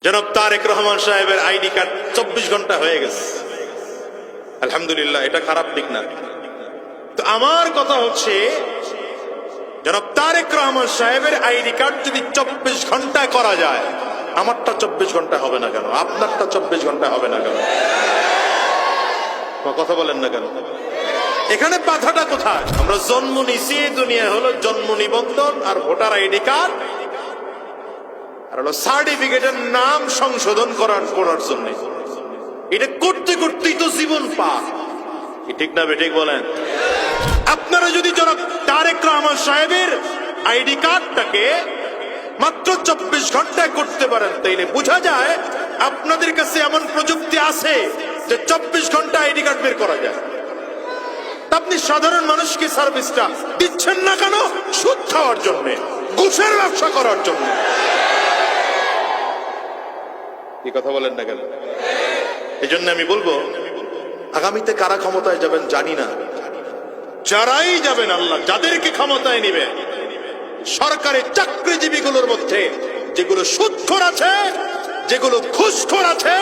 জনাব তারেক রহমান সাহেবের ID card 24 ঘন্টা হয়ে গেছে। আলহামদুলিল্লাহ, এটা খারাপ দিক না। তো আমার কথা হচ্ছে, জনাব তারেক রহমান সাহেবের আইডি কার্ড যদি 24 ঘন্টায় করা যায়, আমারটা 24 ঘন্টা হবে না কেন? আপনারটা 24 ঘন্টা হবে না কেন? কথা বলেন না কেন? এখানে বাধাটা কোথায়? আমরা জন্ম নিছি, দুনিয়া হলো জন্ম নিবন্ধন আর ভোটার আইডি কার্ড আর হলো সার্টিফিকেটের নাম সংশোধন করার জন্য। এটা করতে করতেই তো জীবন পার। ঠিক না বেঠিক বলেন? আপনারা যদি জনাব তারেক রহমান সাহেবের আইডি কার্ডটাকে মাত্র 24 ঘন্টায় করতে পারেন, তাইলে বোঝা যায় আপনাদের কাছে এমন প্রযুক্তি আছে যে 24 ঘন্টা আইডি কার্ড বের করা যায়। আপনি সাধারণ মানুষকে সার্ভিসটা দিচ্ছেন না কেন? সুদ খাওয়ার জন্য, ঘুষের ব্যবসা করার জন্য। এই কথা বলেন না কেন? এই জন্য আমি বলবো, আগামীতে কারা ক্ষমতায় যাবেন জানি না, যারাই যাবেন, আল্লাহ যাদেরকে ক্ষমতায় নিবে, সরকারি চাকরিজীবীগুলোর মধ্যে যেগুলো সুদখোর আছে, যেগুলো ঘুষখোর আছে,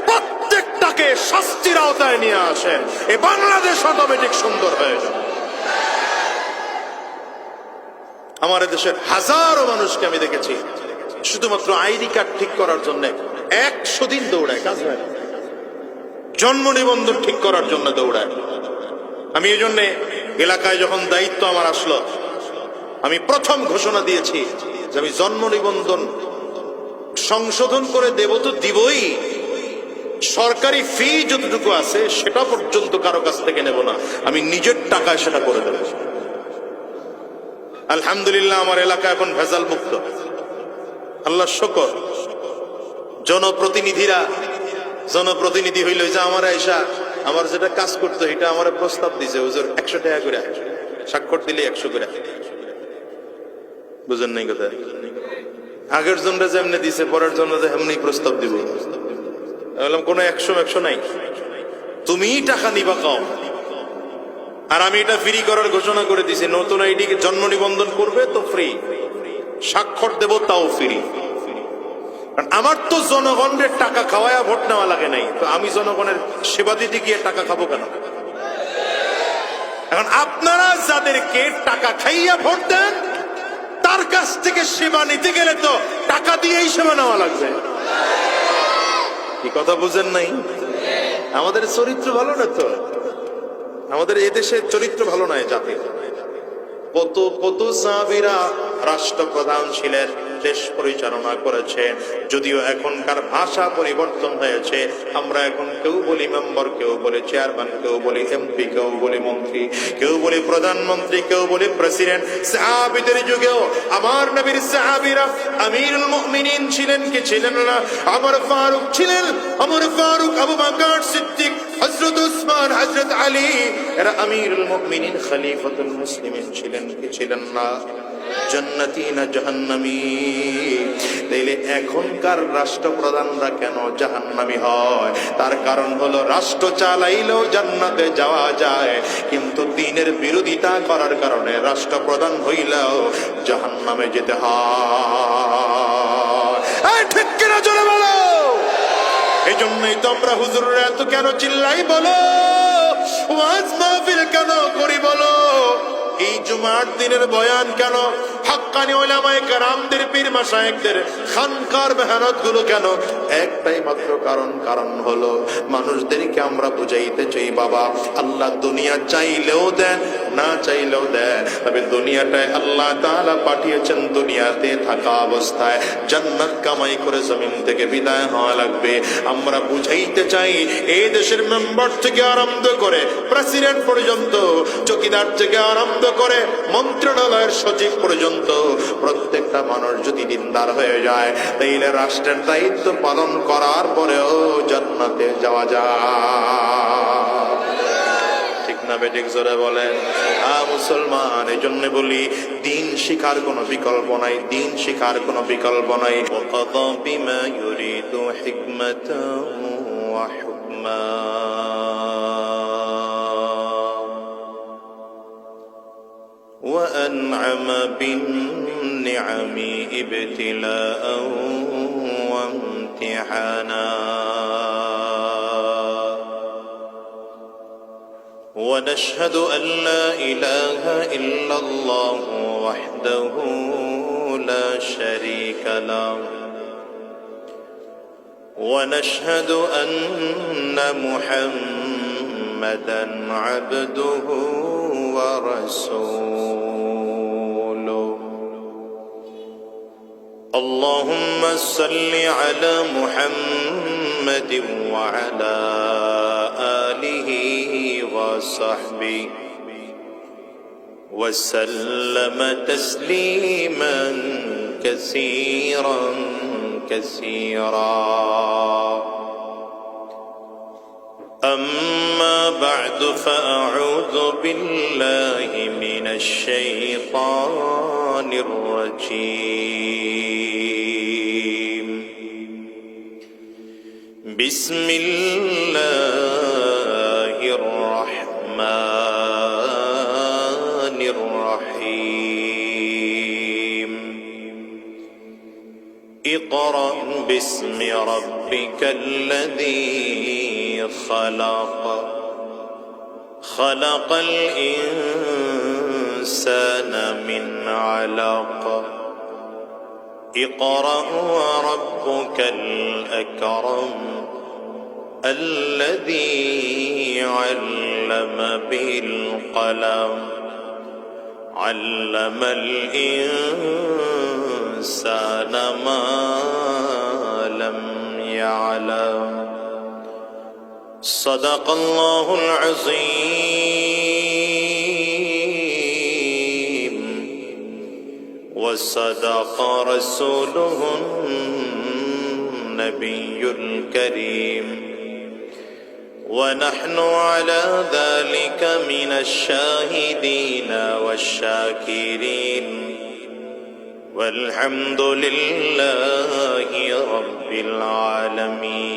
প্রত্যেকটাকে শাস্তির আওতায় নিয়ে আসেন। এই বাংলাদেশ অটোমেটিক সুন্দর হয়ে যাবে। আমার দেশের হাজারো মানুষকে আমি দেখেছি শুধুমাত্র আইডি কার্ড ঠিক করার জন্য 100 দিন দৌড়ায়, কাজ হয় না। জন্ম নিবন্ধন ঠিক করার জন্য দৌড়ায়। আমি এই জন্য এলাকায় যখন দায়িত্ব আমার আসলো, আমি প্রথম ঘোষণা দিয়েছি যে আমি জন্ম নিবন্ধন সংশোধন করে দেব তো দিবই, সরকারি ফি যতটুকু আছে সেটা পর্যন্ত কারো কাছ থেকে নেব না, আমি নিজের টাকায় সেটা করে দেব। আলহামদুলিল্লাহ, আমার এলাকা এখন ভেজাল মুক্ত, আল্লাহ শুকর। জনপ্রতিনিধি হইল যে আমার আয়সা আমার যেটা কাজ করতো এটা আমার প্রস্তাব দিছে, হুজুর 100 টাকা করে, স্বাক্ষর দিলে 100 করে। বুঝেন নাই কথা? আগের জনরা যেমনি দিছে, পরের জন্য এমনি প্রস্তাব দিব। বললাম কোনো 100 নাই, তুমিই টাকা নিবা কম। আর আমি এটা ফ্রি করার ঘোষণা করে দিছি, নতুন আইডি জন্ম নিবন্ধন করবে তো ফ্রি, স্বাক্ষর দেব তাও ফ্রি। আমার তো জনগণের টাকা খাওয়ায়া ভোট নেওয়া লাগে নাই, তো আমি জনগণের সেবা দিতে গিয়ে টাকা খাবো কেন? এখন আপনারা যাদেরকে টাকা খাইয়া ভোট দেন, তার কাছ থেকে সেবা নিতে গেলে তো টাকা দিয়েই সেবা নেওয়া লাগবে। কি কথা বুঝেন নাই? আমাদের চরিত্র ভালো না তো, আমাদের এদেশের চরিত্র ভালো নয় জাতি। কত সাহাবীরা রাষ্ট্রপ্রধান ছিলেন, দেশ পরিচালনা করেছেন। যদিও এখনকার ভাষা পরিবর্তন হয়েছে, আমরা এখন কেউ বলি মেম্বার, কেউ বলি চেয়ারম্যান, কেউ বলি এমপি, কেউ বলি মন্ত্রী, কেউ বলি প্রধানমন্ত্রী, কেউ বলি প্রেসিডেন্ট। সাহাবীদের যুগেও আমার নবীর সাহাবীরা আমিরুল মুমিনিন ছিলেন কি ছিলেন না? ওমর ফারুক ছিলেন, ওমর ফারুক, আবু বকর সিদ্দিক, হযরত উসমান, হযরত আলী, এরা আমিরুল মুমিনিন খলিফাতুল মুসলিমিন ছিলেন কি ছিলেন না? জান্নাতি না জাহান্নামী? তাইলে এখনকার রাষ্ট্রপ্রধানরা কেন জাহান্নামী হয়? তার কারণ হলো রাষ্ট্র চালাইলেও জান্নাতে যাওয়া যায়, কিন্তু দ্বীনের বিরোধিতা করার কারণে রাষ্ট্রপ্রধান হইলেও জাহান্নামে যেতে হয়। ঠিক কিনা জোরে বলো? এই জন্যই তো আমরা হুজুররা এত কেন চিল্লাই বলো, ওয়াজ মাহফিল কেন করি বলো, এই জুমার দিনের বয়ান কেন, হাক্কানি উলামায়ে কেরামদের, পীর মাশায়েখদের খানকার মেহনত গুলো কেন? একটাই মাত্র কারণ হলো মানুষদেরকে আমরা বুঝাইতে চাই, বাবা আল্লাহ দুনিয়া চাইলেও দেন, না চাইলেও দেন, তবে দুনিয়াটায় আল্লাহ তাআলা পাঠিয়েছেন দুনিয়াতে থাকা অবস্থায় জান্নাত কামাই করে জমিন থেকে বিদায় হওয়া লাগবে। আমরা বুঝাইতে চাই, এই দেশের মেম্বার থেকে আরম্ভ করে প্রেসিডেন্ট পর্যন্ত, চৌকিদার থেকে আরম্ভ করে মন্ত্রণালয়ের সচিব পর্যন্ত প্রত্যেকটা মানুষ যদি দিনদার হয়ে যায়, তাইলে রাষ্ট্রের দায়িত্ব পালন করার পরেও জান্নাতে যাওয়া যায়। ঠিক না বেঠিক জোরে বলেন? মুসলমান, এই জন্য বলি দিন শিখার কোনো বিকল্প নাই, দিন শিখার কোনো বিকল্প নাই। ওয়াকাযা বিমা ইউরিদু হিকমাতান ওয়া হুকমা, وأنعم بالنعم ابتلاء وامتحانا امتحانا ونشهد أن لا إله إلا الله وحده لا شريك له ونشهد أن محمدا عبده ورسوله اللهم صل على محمد وعلى آله وصحبه وسلم تسليما كثيرا كثيرا أما بعد فأعوذ بالله من الشيطان الرجيم بسم الله الرحمن الرحيم اقرأ باسم ربك الذي خلق خلق الإنسان من علق اقرأ وربك الأكرم الذي علم بالقلم علم الإنسان ما لم يعلم صدق الله العظيم وصدق رسوله النبي الكريم ونحن على ذلك من الشاهدين والشاكرين والحمد لله رب العالمين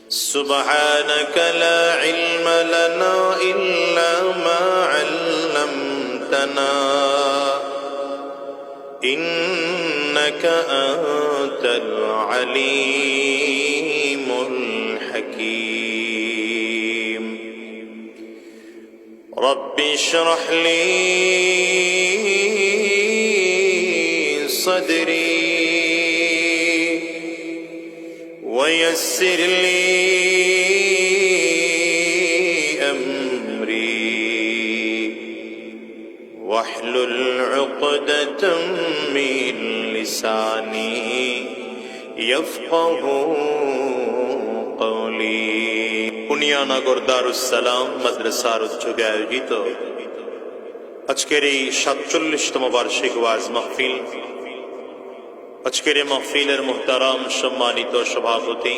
سبحانك لا علم لنا إلا ما علمتنا إنك أنت العليم الحكيم رب اشرح لي صدري ويسر لي واحلل عقدة من لساني يفقه قولي পুনিয়ানগর দারুস সালাম মাদ্রাসার উদ্যোগে আয়োজিত আজকের এই ৪৭তম বার্ষিক ওয়াজ মাহফিল আজকের এই মাহফিলের মুহতারাম সম্মানিত সভাপতি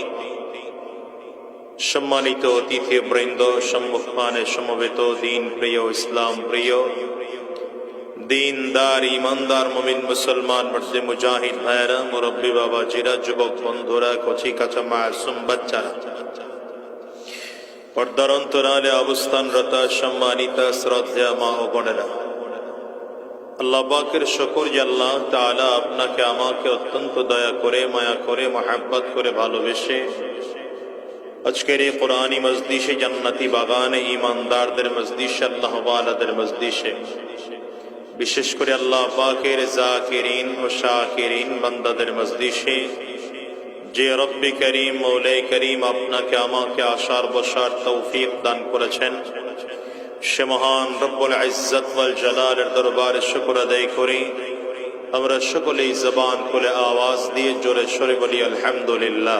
সম্মানিত অতিথি বৃন্দ সম্মুখপানে সমবেত দিন প্রিয় ইসলাম প্রিয় দীনদার ইমানদার মুমিন মুসলমান মর্দে মুজাহিদ ভাইরা মুরব্বী বাবাজিরা যুবক বন্ধুরা কচি কাঁচা মাসুম বাচ্চারা পর্দার অন্তরালে অবস্থানরত সম্মানিত শ্রদ্ধা মা ও বোনেরা আল্লাহ পাকের শুকর যে আল্লাহ তাআলা আপনাকে আমাকে অত্যন্ত দয়া করে মায়া করে মহব্বত করে ভালোবেসে আজকের এই কোরআনী মজলিসে জান্নাতি বাগানে ইমানদারদের মজলিসে আল্লাহ ওয়ালাদের মজলিসে বিশেষ করে আল্লাহ পাকের জাকিরিন ও শাকিরিন বান্দাদের মজলিসে যে রব্বি করিম মৌলাই করিম আপনাকে আমাকে আসার বসার তৌফিক দান করেছেন সে মহান রব্বুল ইজ্জত ওয়াল জালালের দরবারে শুকর আদায় করি আমরা সকলেই জবান খুলে আওয়াজ দিয়ে জোরে সোরে বলি আলহামদুলিল্লাহ।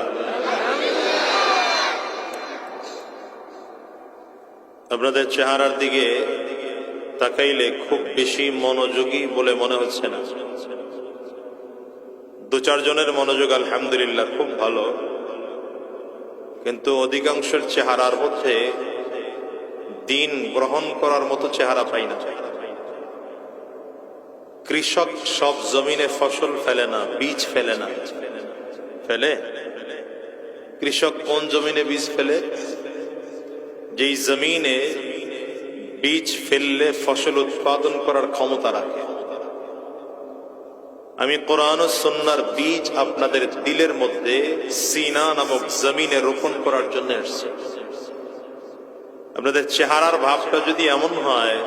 আপনাদের চেহারার দিকে তাকাইলে খুব বেশি মনোযোগী বলে মনে হচ্ছে না। দু চারজনের মনোযোগ আলহামদুলিল্লাহ খুব ভালো, কিন্তু অধিকাংশের চেহারার মধ্যে দিন গ্রহণ করার মতো চেহারা পাই না। কৃষক সব জমিনে ফসল ফেলে না, বীজ ফেলে না। ফেলে? কৃষক কোন জমিনে বীজ ফেলে? যেই জমিনে বীজ ফেললে ফসল উৎপাদন করার ক্ষমতা রাখে। আমি কোরআন ও সুন্নাহর বীজ আপনাদের দিলের মধ্যে সিনা নামক জমিনে রোপণ করার জন্য এসেছি। আপনাদের চেহারার ভাবটা যদি এমন হয়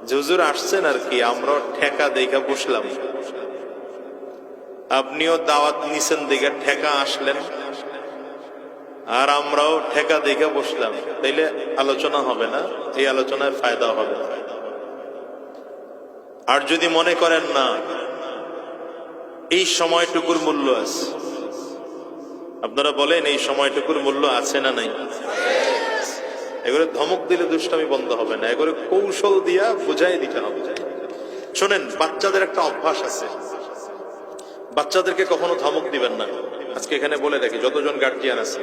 যে হুজুর আসছেন আর কি, আমরাও ঠেকা দেখা বসলাম, আপনিও দাওয়াত নিছেন দেখে ঠেকা আসলেন, আর আমরাও ঠেকা দেখে বসলাম, তাইলে আলোচনা হবে না, এই আলোচনায় ফায়দা হবে না। আর যদি মনে করেন না এই সময়টুকুর মূল্য আছে, আপনারা বলেন এই সময়টুকুর মূল্য আছে না নাই? এগুলো ধমক দিলে দুষ্টামি বন্ধ হবে না, এগুলো কৌশল দিয়া বুঝাই দিতে হবে। শোনেন, বাচ্চাদের একটা অভ্যাস আছে, বাচ্চাদেরকে কখনো ধমক দিবেন না। আজকে এখানে বলে রাখি, যতজন গার্জিয়ান আছে,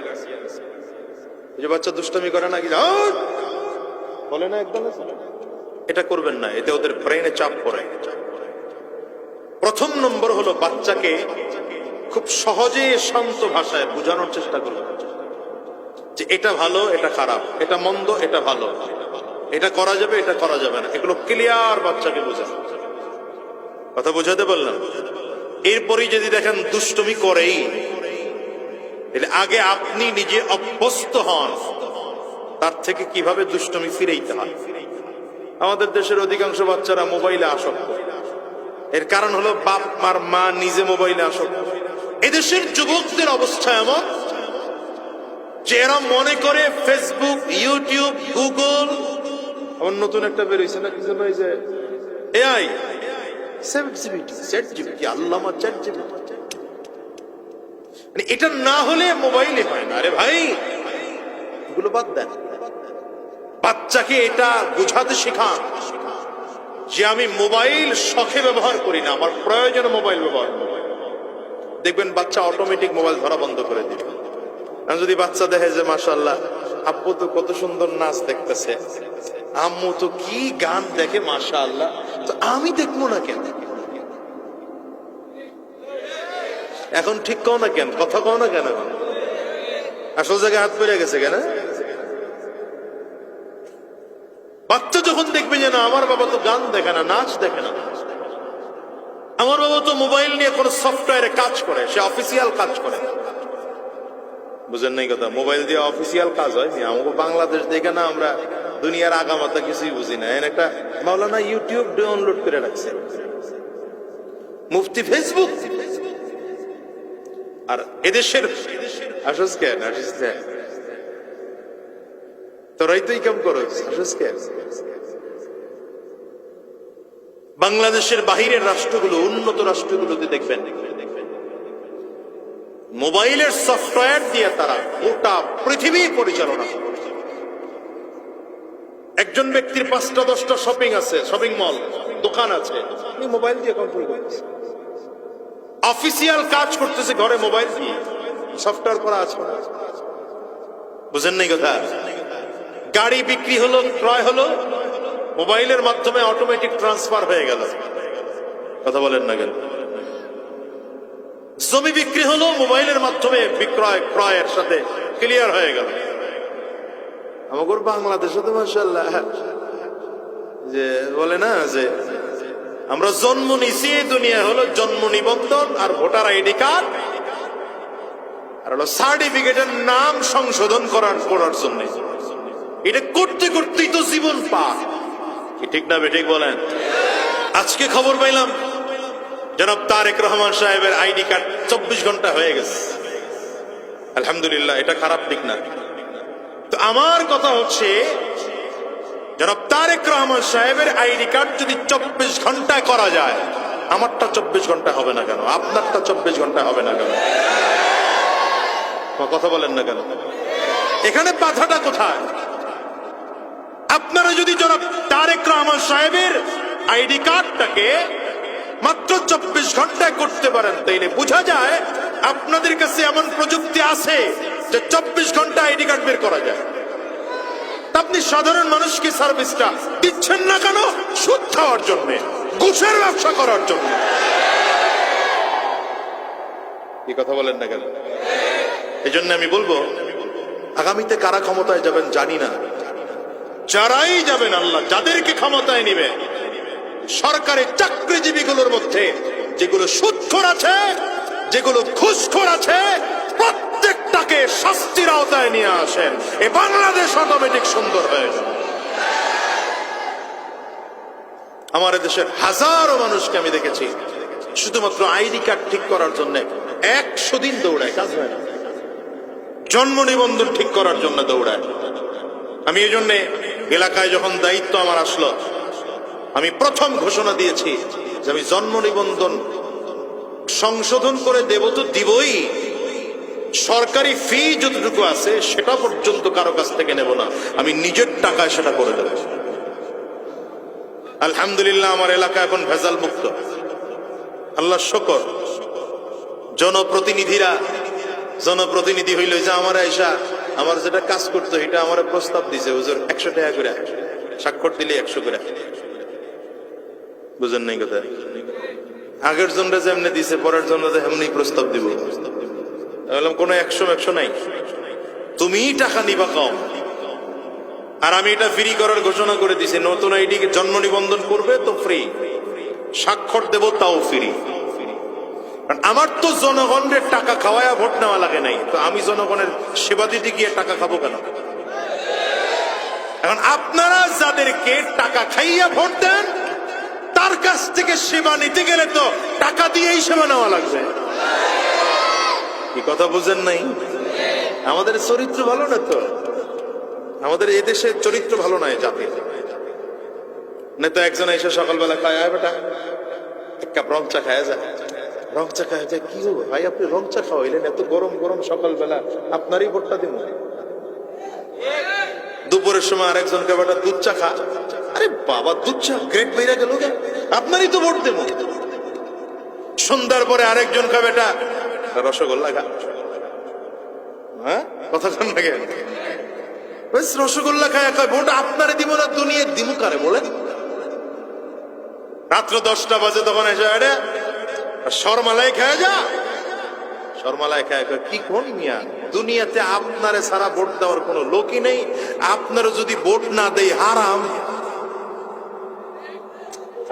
এই যে বাচ্চা দুষ্টামি করে না, কি বলে না একদম, এটা করবেন না, এতে ওদের ব্রেনে চাপ পড়ে। প্রথম নম্বর হলো বাচ্চাকে খুব সহজে শান্ত ভাষায় বোঝানোর চেষ্টা করবেন যে এটা ভালো, এটা খারাপ, এটা মন্দ, এটা ভালো, এটা করা যাবে, এটা করা যাবে না, এগুলো ক্লিয়ার বাচ্চাকে বোঝানো। কথা বোঝাতে বললাম। এরপরই যদি দেখেন দুষ্টুমি করেই, তাহলে আগে আপনি নিজে অভ্যস্ত হন তার থেকে কিভাবে দুষ্টুমি ফিরেইতে হয়। আমাদের দেশের অধিকাংশ বাচ্চারা মোবাইলে আসক্ত, এর কারণ হলো বাপ আর মা নিজে মোবাইলে আসক্ত। এদেশের যুবকদের অবস্থা এমন যে এরা মনে করে ফেসবুক, ইউটিউব, গুগল, আমার নতুন একটা বেরোইছে না, কিছু নয় যে এআই, এটা না হলে মোবাইলে হয় না। আরে ভাই, এগুলো বাদ দেন, বাচ্চাকে এটা বুঝাতে শেখান যে আমি মোবাইল শখে ব্যবহার করি না, আমার প্রয়োজনে মোবাইল ব্যবহার করি। দেখবেন বাচ্চা অটোমেটিক মোবাইল ধরা বন্ধ করে দিবে। যদি বাচ্চা দেখে যে মাশাআল্লাহ আব্বু তো কত সুন্দর নাচ দেখতেছে, আম্মু তো কি গান দেখে মাশাআল্লাহ, তো আমি দেখবো না কেন? এখন ঠিক কও না কেন, কথা কও না কেন, আসল জায়গায় হাত পেরে গেছে কেন? বাচ্চা যখন দেখবে যে না, আমার বাবা তো গান দেখে না, নাচ দেখে না, আমার বাবা তো মোবাইল নিয়ে কোন সফটওয়্যারে কাজ করে, সে অফিসিয়াল কাজ করে। বুঝেন নাই কথা? মোবাইল দিয়ে অফিসিয়াল কাজ হয়। আমাকে বাংলাদেশ দেখে না, আমরা দুনিয়ার আগামাতা কিছুই বুঝি না। একটা মাওলানা ইউটিউব ডাউনলোড করে রাখছে, মুফতি ফেসবুক, আর এদেশের আসস কেন, আসিস কেন, তোরাই তো ইনকাম করস, আসস কেন? বাংলাদেশের বাহিরের রাষ্ট্রগুলো, উন্নত রাষ্ট্রগুলোতে দেখবেন মোবাইলের সফটওয়্যার দিয়ে তারা গোটা পৃথিবী পরিচালনা করে। একজন ব্যক্তির 5টা-10টা শপিং আছে, শপিং মল, দোকান আছে, উনি মোবাইল দিয়ে কন্ট্রোল করতেছে। অফিসিয়াল কাজ করতেছে ঘরে মোবাইল দিয়ে, সফটওয়্যার করা আছে। বুঝেন নাই কথা? গাড়ি বিক্রি হলো, ক্রয় হলো, মোবাইলের মাধ্যমে অটোমেটিক ট্রান্সফার হয়ে গেল। কথা বলেন না কেন? জমি বিক্রি হলো, মোবাইলের মাধ্যমে বিক্রয় ক্রয়ের সাথে ক্লিয়ার হয়ে গেল। আমাদের বাংলাদেশে তো মাশাআল্লাহ যে বলে না যে আমরা জন্ম নিছি, দুনিয়া হলো জন্ম নিবন্ধন আর ভোটার আইডি কার্ড আর হলো সার্টিফিকেটের নাম সংশোধন করার জন্য। এটা করতে করতেই তো জীবন পার। ঠিক না বেঠিক বলেন? আজকে খবর পাইলাম জনাব তারেক রহমান সাহেবের আইডি কার্ড 24 ঘন্টা হয়ে গেছে। আলহামদুলিল্লাহ, এটা খারাপ দিক না। তো আমার কথা হচ্ছে, জনাব তারেক রহমান সাহেবের আইডি কার্ড যদি 24 ঘন্টা করা যায়, আমারটা 24 ঘন্টা হবে না কেন? আপনারটা 24 ঘন্টা হবে না কেন? কথা বলেন না কেন? এখানে বাধাটা কোথায়? আপনারা যদি জনাব তারেক রহমান সাহেবের আইডি কার্ডটাকে মাত্র 24 ঘন্টায় করতে পারেন, তাইলে বোঝা যায় আপনাদের কাছে এমন প্রযুক্তি আছে যে 24 ঘন্টা আইডি কার্ড বের করা যায়। আপনি সাধারণ মানুষকে সার্ভিসটা দিচ্ছেন না কেন? সুদ খাওয়ার জন্য, ঘুষের ব্যবসা করার জন্য। এই কথা বলেন না কেন? এই জন্য আমি বলবো, আগামীতে কারা ক্ষমতায় যাবেন জানি না, যারাই যাবেন, আল্লাহ যাদেরকে ক্ষমতায় নিবে সরকারি চাকরিজীবীগুলোর মধ্যে যেগুলো সুদখোর আছে, যেগুলো ঘুষখোর আছে, প্রত্যেকটাকে শাস্তির আওতায় নিয়ে আসেন। এই বাংলাদেশ অটোমেটিক সুন্দর হয়ে যাবে। আমার দেশের হাজারো মানুষকে আমি দেখেছি শুধুমাত্র আইডি কার্ড ঠিক করার জন্য 100 দিন দৌড়ায়, কাজ হয় না। জন্ম নিবন্ধন ঠিক করার জন্য দৌড়ায়। আমি এই জন্য এলাকায় যখন দায়িত্ব আমার আসলো, আমি প্রথম ঘোষণা দিয়েছি যে আমি জন্ম নিবন্ধন সংশোধন করে দেব তো দিবই, সরকারি ফি যতটুকু আছে সেটা পর্যন্ত কারো কাছ থেকে নেব না, আমি নিজের টাকায় সেটা করে দেব। আলহামদুলিল্লাহ আমার এলাকা এখন ভেজাল মুক্ত, আল্লাহ শুকর। জনপ্রতিনিধি হইল যে আমার আয়সা আমার যেটা কাজ করতো এটা আমার প্রস্তাব দিছে, হুজুর 100 টাকা করে, স্বাক্ষর দিলে 100 করে। বুঝেন নাই কথা? আগের জনরা যেমনি দিছে পরের জন্য এমনি প্রস্তাব দিব। বললাম কোনো 100 নাই, তুমি টাকা নিবা কম। আর আমি এটা ফ্রি করার ঘোষণা করে দিছি, নতুন আইডি জন্ম নিবন্ধন করবে তো ফ্রি, স্বাক্ষর দেব তাও ফ্রি। আমার তো জনগণের টাকা খাওয়ায়া ভোট নেওয়া লাগে নাই, তো আমি জনগণের সেবা দিতে গিয়ে টাকা খাবো কেন? এখন আপনারা যাদেরকে টাকা খাইয়া ভোট দেন তার কাছ থেকে সেবা নিতে গেলে তো টাকা দিয়েই সেবা নেওয়া লাগবে। কি কথা বুঝেন নাই? আমাদের চরিত্র ভালো না তো, আমাদের এদেশের চরিত্র ভালো নয় জাতির। না তো একজন এসে সকালবেলা খায়, আয় বেটা এক কাপ রং চা খায় যায়, রং চা খায় যায়। কি হবো ভাই, আপনি রং চা খাওয়াইলেন এত গরম গরম সকালবেলা, আপনারই ভোটটা দিব। দুপুরের সময় আরেকজনকে বেটা দুধ চা খা, আরে বাবা দুধ চা গ্রেট বেড়ে গেল, আপনারই তো ভোট দেব। সন্ধ্যার পরে আরেকজন কা বেটা রসগোল্লা খা, হ্যাঁ কথা কন লাগে, রসগোল্লা খায় ভোট আপনারে দিব না দুনিয়া দিমু কারে বলেন? রাত্র 10টা বাজে তখন এসে আরে শর্মালাই খায় যা, শর্মালাই খায় কি কোন মিয়া, দুনিয়াতে আপনারে সারা ভোট দেওয়ার কোনো লোকই নেই, আপনারও যদি ভোট না দেই হারাম।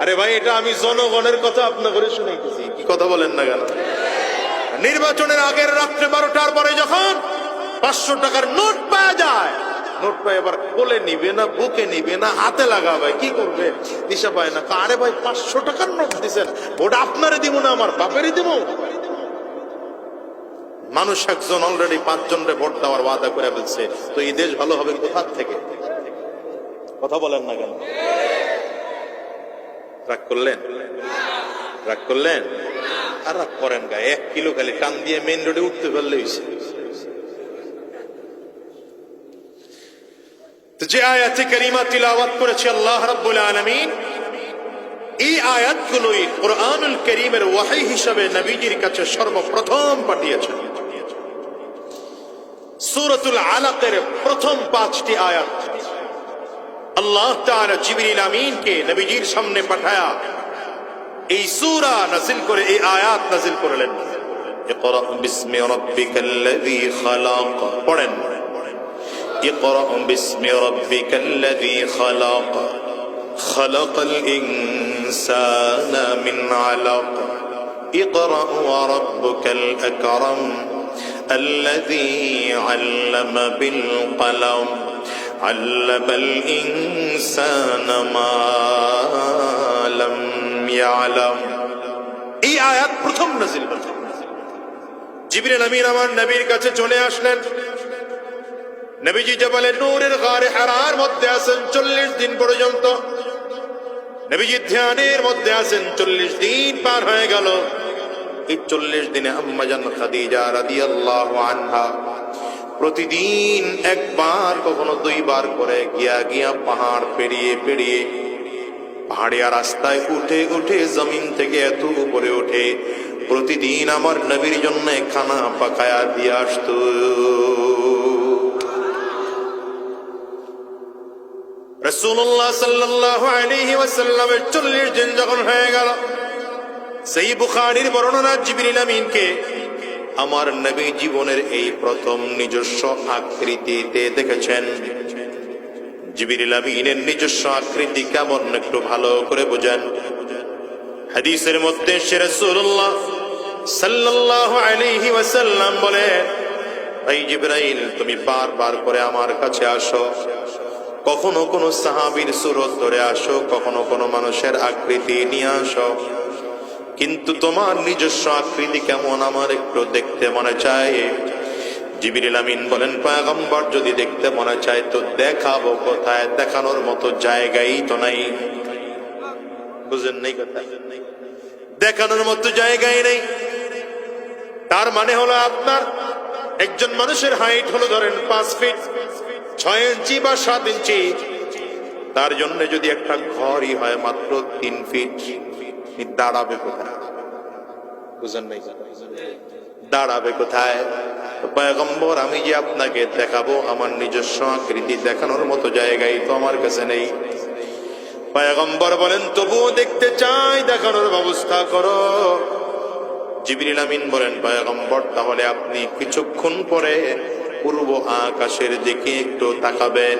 আরে ভাই এটা আমি জনগণের কথা আপনাদের শুনাইতেছি, কি কথা বলেন না কেন? নির্বাচনের আগের রাত্রে 12টার পরে যখন 500 টাকার নোট পাওয়া যায়, নোট পায় এবার কোলে নিবে না, বুকে নিবে না, হাতে লাগাবে, কি করবে দিশা পায় না। আরে ভাই 500 টাকার নোট দিছেন, ভোট আপনারে দিব না আমার বাপেরই দিব। মানুষ একজন অলরেডি 5 জনরে ভোট দেওয়ার ওয়াদা করে ফেলছে, তো এই দেশ ভালো হবে কোথা থেকে? কথা বলেন না কেন? রাগ করলেন? রাগ করলেন? আর রাগ করেন গা, 1 কিলো খালি টান দিয়ে মেইন রোডে উঠতে পারলে হইছে। যে আয়াতে কারিমা তিলাওয়াত করেছে আল্লাহ রাব্বুল আলামিন, এই আয়াতগুলোই কোরআনুল কারীমের ওয়াহী হিসাবে নবীজির কাছে সর্বপ্রথম পাঠিয়েছেন। সূরাতুল আলাকের প্রথম 5টি আয়াত আল্লাহ তাআলা জিবরিল আমিনকে নবীজির সামনে পাঠায়া এই সূরা নাযিল করে, এই আয়াত নাযিল করলেন। ইকরা বিসমি রাব্বিকাল্লাযী খালাক, পড়েন اقرأ باسم ربك الذي خلق خلق الإنسان من علق اقرأ وربك الأكرم الذي علم بالقلم علم الإنسان ما لم يعلم। এই আয়াত প্রথম নাযিল হলো। জিবরিল আমিন আমার নবীর কাছে চলে আসলেন। নবীজি জবালে নূরের গারে হিরার মধ্যে আছেন 40 দিন পর্যন্ত। নবীজি ধ্যানের মধ্যে আছেন, 40 দিন পার হয়ে গেল। এই 40 দিনে আম্মা জান খাদিজা রাদিয়াল্লাহু আনহা প্রতিদিন একবার কখনো 2 বার করে গিয়া পাহাড় পেরিয়ে পাহাড়িয়া রাস্তায় উঠে জমিন থেকে এত উপরে উঠে প্রতিদিন আমার নবীর জন্য খানা পাকায়া দিয়ে আসতো। রাসূলুল্লাহ সাল্লাল্লাহু আলাইহি ওয়াসাল্লামের 40 দিন যখন হয়ে গেল, সেই বুখারীর বর্ণনা জিবরিল আমিনকে আমার নবী জীবনের এই প্রথম নিজস্ব আকৃতিতে দেখেছেন। জিবরিল আমিনের নিজস্ব আকৃতি কেমন একটু ভালো করে বোঝেন। হাদিসের মধ্যে রাসূলুল্লাহ সাল্লাল্লাহু আলাইহি ওয়াসাল্লাম বলে, ভাই জিবরাইল তুমি বারবার করে আমার কাছে আসো, কখনো কোনো সাহাবীর সুরত ধরে আসো, কখনো কোনো মানুষের আকৃতি নিয়ে আসো, কিন্তু তোমার নিজস্ব আকৃতি কেমন আমার একটু দেখতে মনে চায়। জিবরিল আমিন বলেন, পয়গম্বর যদি দেখতে মনে চায় তো দেখাবো কোথায়, দেখানোর মতো জায়গাই তো নাই। বুঝেন নাই কথা, দেখানোর মতো জায়গায় নেই। তার মানে হলো আপনার একজন মানুষের হাইট হলো ধরেন 5 ফিট 6 ইঞ্চি বা 7 ইঞ্চি, তার জন্য যদি একটা ঘরই হয় মাত্র 3 ফিট, দাঁড়াবে কোথায়? বুঝেন নাই, দাঁড়াবে কোথায়? পয়গম্বর আমি যে আপনাকে দেখাবো আমার নিজস্ব আকৃতি দেখানোর মতো জায়গায় তো আমার কাছে নেই। পয়গম্বর বলেন, তবুও দেখতে চাই, দেখানোর ব্যবস্থা করো। জিবরিল আমিন বলেন, পয়গম্বর তাহলে আপনি কিছুক্ষণ পরে পূর্ব আকাশের দিকে একটু তাকাবেন।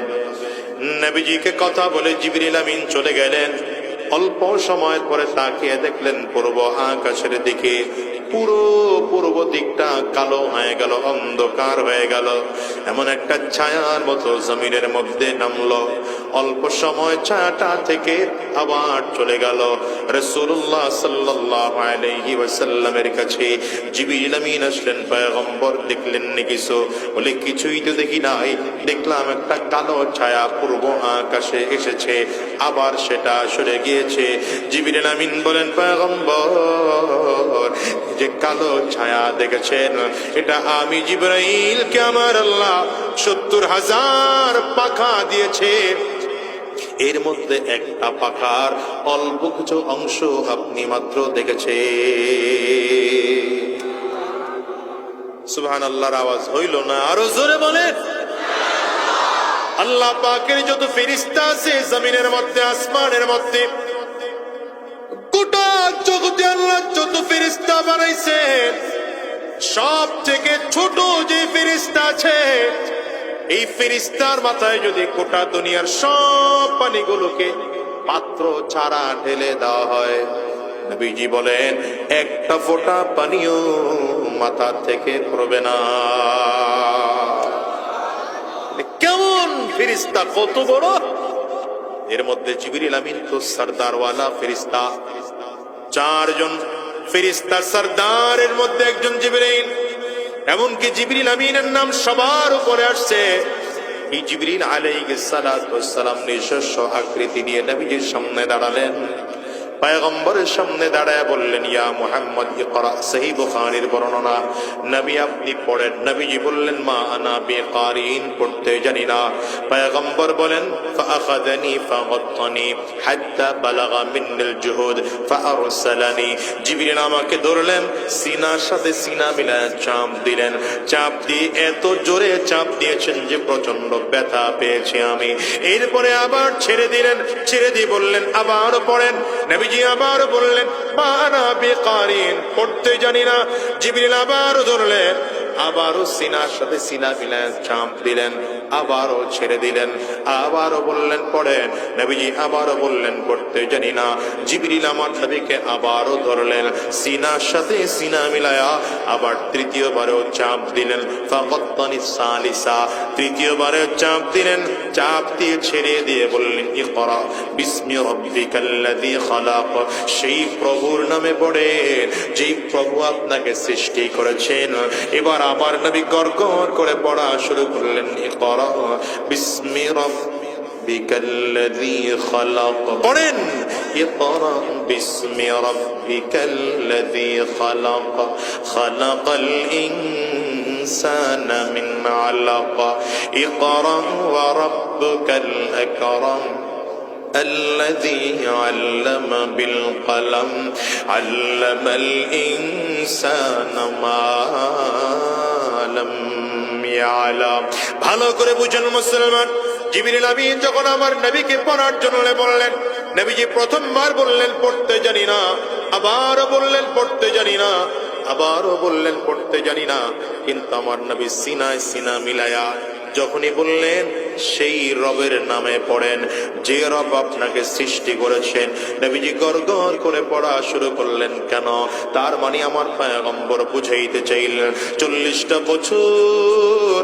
নবীজিকে কথা বলে জিবরিল আমিন চলে গেলেন। অল্প সময় পরে তাকিয়ে দেখলেন পূর্ব আকাশের দিকে পুরো পূর্ব দিকটা কালো হয়ে গেল, অন্ধকার হয়ে গেল। এমন একটা ছায়ার মতো জমিনের মধ্যে নামলো। অল্প সময় ছায়াটা থেকে আবার চলে গেল। রাসূলুল্লাহ সাল্লাল্লাহু আলাইহি ওয়াসাল্লামের কাছে জিবরিল আমিন আসলেন, পয়গম্বর দেখলেন না কিছু? বলে, কিছুই তো দেখি নাই, দেখলাম একটা কালো ছায়া পূর্ব আকাশে এসেছে, আবার সেটা সরে গিয়েছে। জিবরিল আমিন বলেন, পয়গম্বর যে কালো ছায়া দেখেছেন এটা আমি জিবরাইল কে আমার আল্লাহ 70,000 পাখা দিয়েছে, এর মধ্যে একটা পাখার অল্প কিছু অংশ আপনি মাত্র দেখেছে। সুবহানাল্লাহর আওয়াজ হইল না? আরো জোরে বলে। আল্লাহ পাকের যত ফেরেশতা আছে জমিনের মধ্যে আসমানের মধ্যে, গোটা জগতে আল্লাহ যত ফেরেশতা বানাইছেন সব থেকে ছোট যে ফেরেশতা আছে, এই ফেরেশতার মাথায় যদি গোটা দুনিয়ার সব পানিগুলোকে পাত্র ছাড়া ঢেলে দেওয়া হয়, নবীজি বলেন একটা ফোঁটা পানিও মাথা থেকে পড়বে না। কেমন ফেরেশতা, কত বড়! এর মধ্যে জিবরিল আমিন তো সরদারওয়ালা ফেরেশতা, 4 জন ফেরেশতা সরদারের মধ্যে একজন জিবরাইল। এমনকি জিবরিল আমিনের নাম সবার উপরে আসছে। এই জিবরিল আলাইহিস সালাতু ওয়াস সালাম নিজস্ব আকৃতি নিয়ে নবীজির সামনে দাঁড়ালেন। পয়গম্বরের সামনে দাঁড়ায় বললেন, ইয়া মুহাম্মদ ইকরা। সহিহ বুখারীর বর্ণনা, নবী আপনি পড়েন। নবীজি বললেন, মা আনা বিকারিন, পড়তে জানি না। পয়গম্বর বলেন, ফাআখাযানি ফাগাত্তানি হাত্তা বালাগা মিন্নিল জুহুদ ফাআরসালানি। জিবরিল আমাকে ধরলেন, সিনার সাথে সিনা মিলায় চাপ দিলেন। চাপ দিয়ে এত জোরে চাপ দিয়েছেন যে প্রচন্ড ব্যথা পেয়েছি আমি। এরপরে আবার ছেড়ে দিলেন, ছেড়ে দিয়ে বললেন, আবার পড়েন। নবীজি আবার বললেন, মা আনা বিকারিন, পড়তে জানি না। জিবরিল আবার ধরলেন, আবারও সিনার সাথে সিনা মিলায় চাপ দিলেন, আবারও ছেড়ে দিলেন, আবারও বললেন পড়েন। নবীজি আবারও বললেন, পড়তে জানি না। জিবরিল আমার নবীকে আবারও ধরলেন, সিনার সাথে সিনা মিলায়া আবার তৃতীয়বারেও চাপ দিলেন। ফাকাত্তানি সালিসা, তৃতীয়বারেও চাপ দিলেন। চাপ দিয়ে ছেড়ে দিয়ে বললেন, ইকরা বিসমি রাব্বিকাল্লাযী খালাক। সেই প্রভুর নামে পড়েন যেই প্রভু আপনাকে সৃষ্টি করেছেন। এবার আবার নবী গড়গড় করে পড়া শুরু করলেন, ইকরা বিসমি রাব্বিকাল্লাযী খালাক। পড়েন, ইকরা বিসমি রাব্বিকাল্লাযী খালাক, খালাকাল ইনসানা মিন আলাক, ইকরা ওয়া রাব্বুকাল আকরাম الذي علم بالقلم علم الإنسان ما لم يعلم। ভালো করে বুঝুন মুসলমান, জিবরিল আমিন যখন আমার নবীকে পড়ার জন্য বললেন, নবীজি প্রথমবার বললেন পড়তে জানি না, আবারও বললেন পড়তে জানি না, আবারও বললেন পড়তে জানি না। কিন্তু আমার নবী সিনায় সিনা মিলায়া যখনই বললেন সেই রবের নামে পড়েন যে রব আপনাকে সৃষ্টি করেছেন। নবীজি গড়গড় করে পড়া শুরু করলেন। কেন? তার মানে আমার পয়গম্বর বুঝাইতে চাইলেন 40টা বছর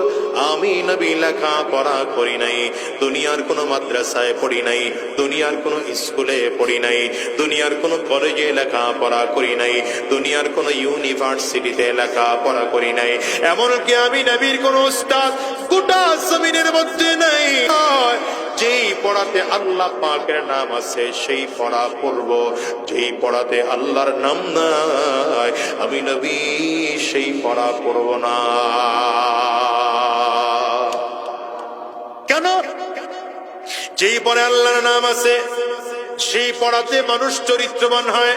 আমি নবী লেখা পড়া করি নাই, দুনিয়ার কোনো মাদ্রাসায় পড়ি নাই, দুনিয়ার কোনো স্কুলে পড়ি নাই, দুনিয়ার কোনো কলেজে লেখা পড়া করি নাই, দুনিয়ার কোনো ইউনিভার্সিটিতে লেখা পড়া করি নাই, এমনকি আমি নবীর কোন উস্তাদ গোটা জমিনের মধ্যে নাই। যেই পড়াতে আল্লাহ পাকের নাম আছে সেই পড়া পড়ব, যেই পড়াতে আল্লাহর নাম নাই আমি নবী সেই পড়া পড়ব না। কেন? যেই পড়ে আল্লাহর নাম আছে সেই পড়াতে মানুষ চরিত্রবান হয়,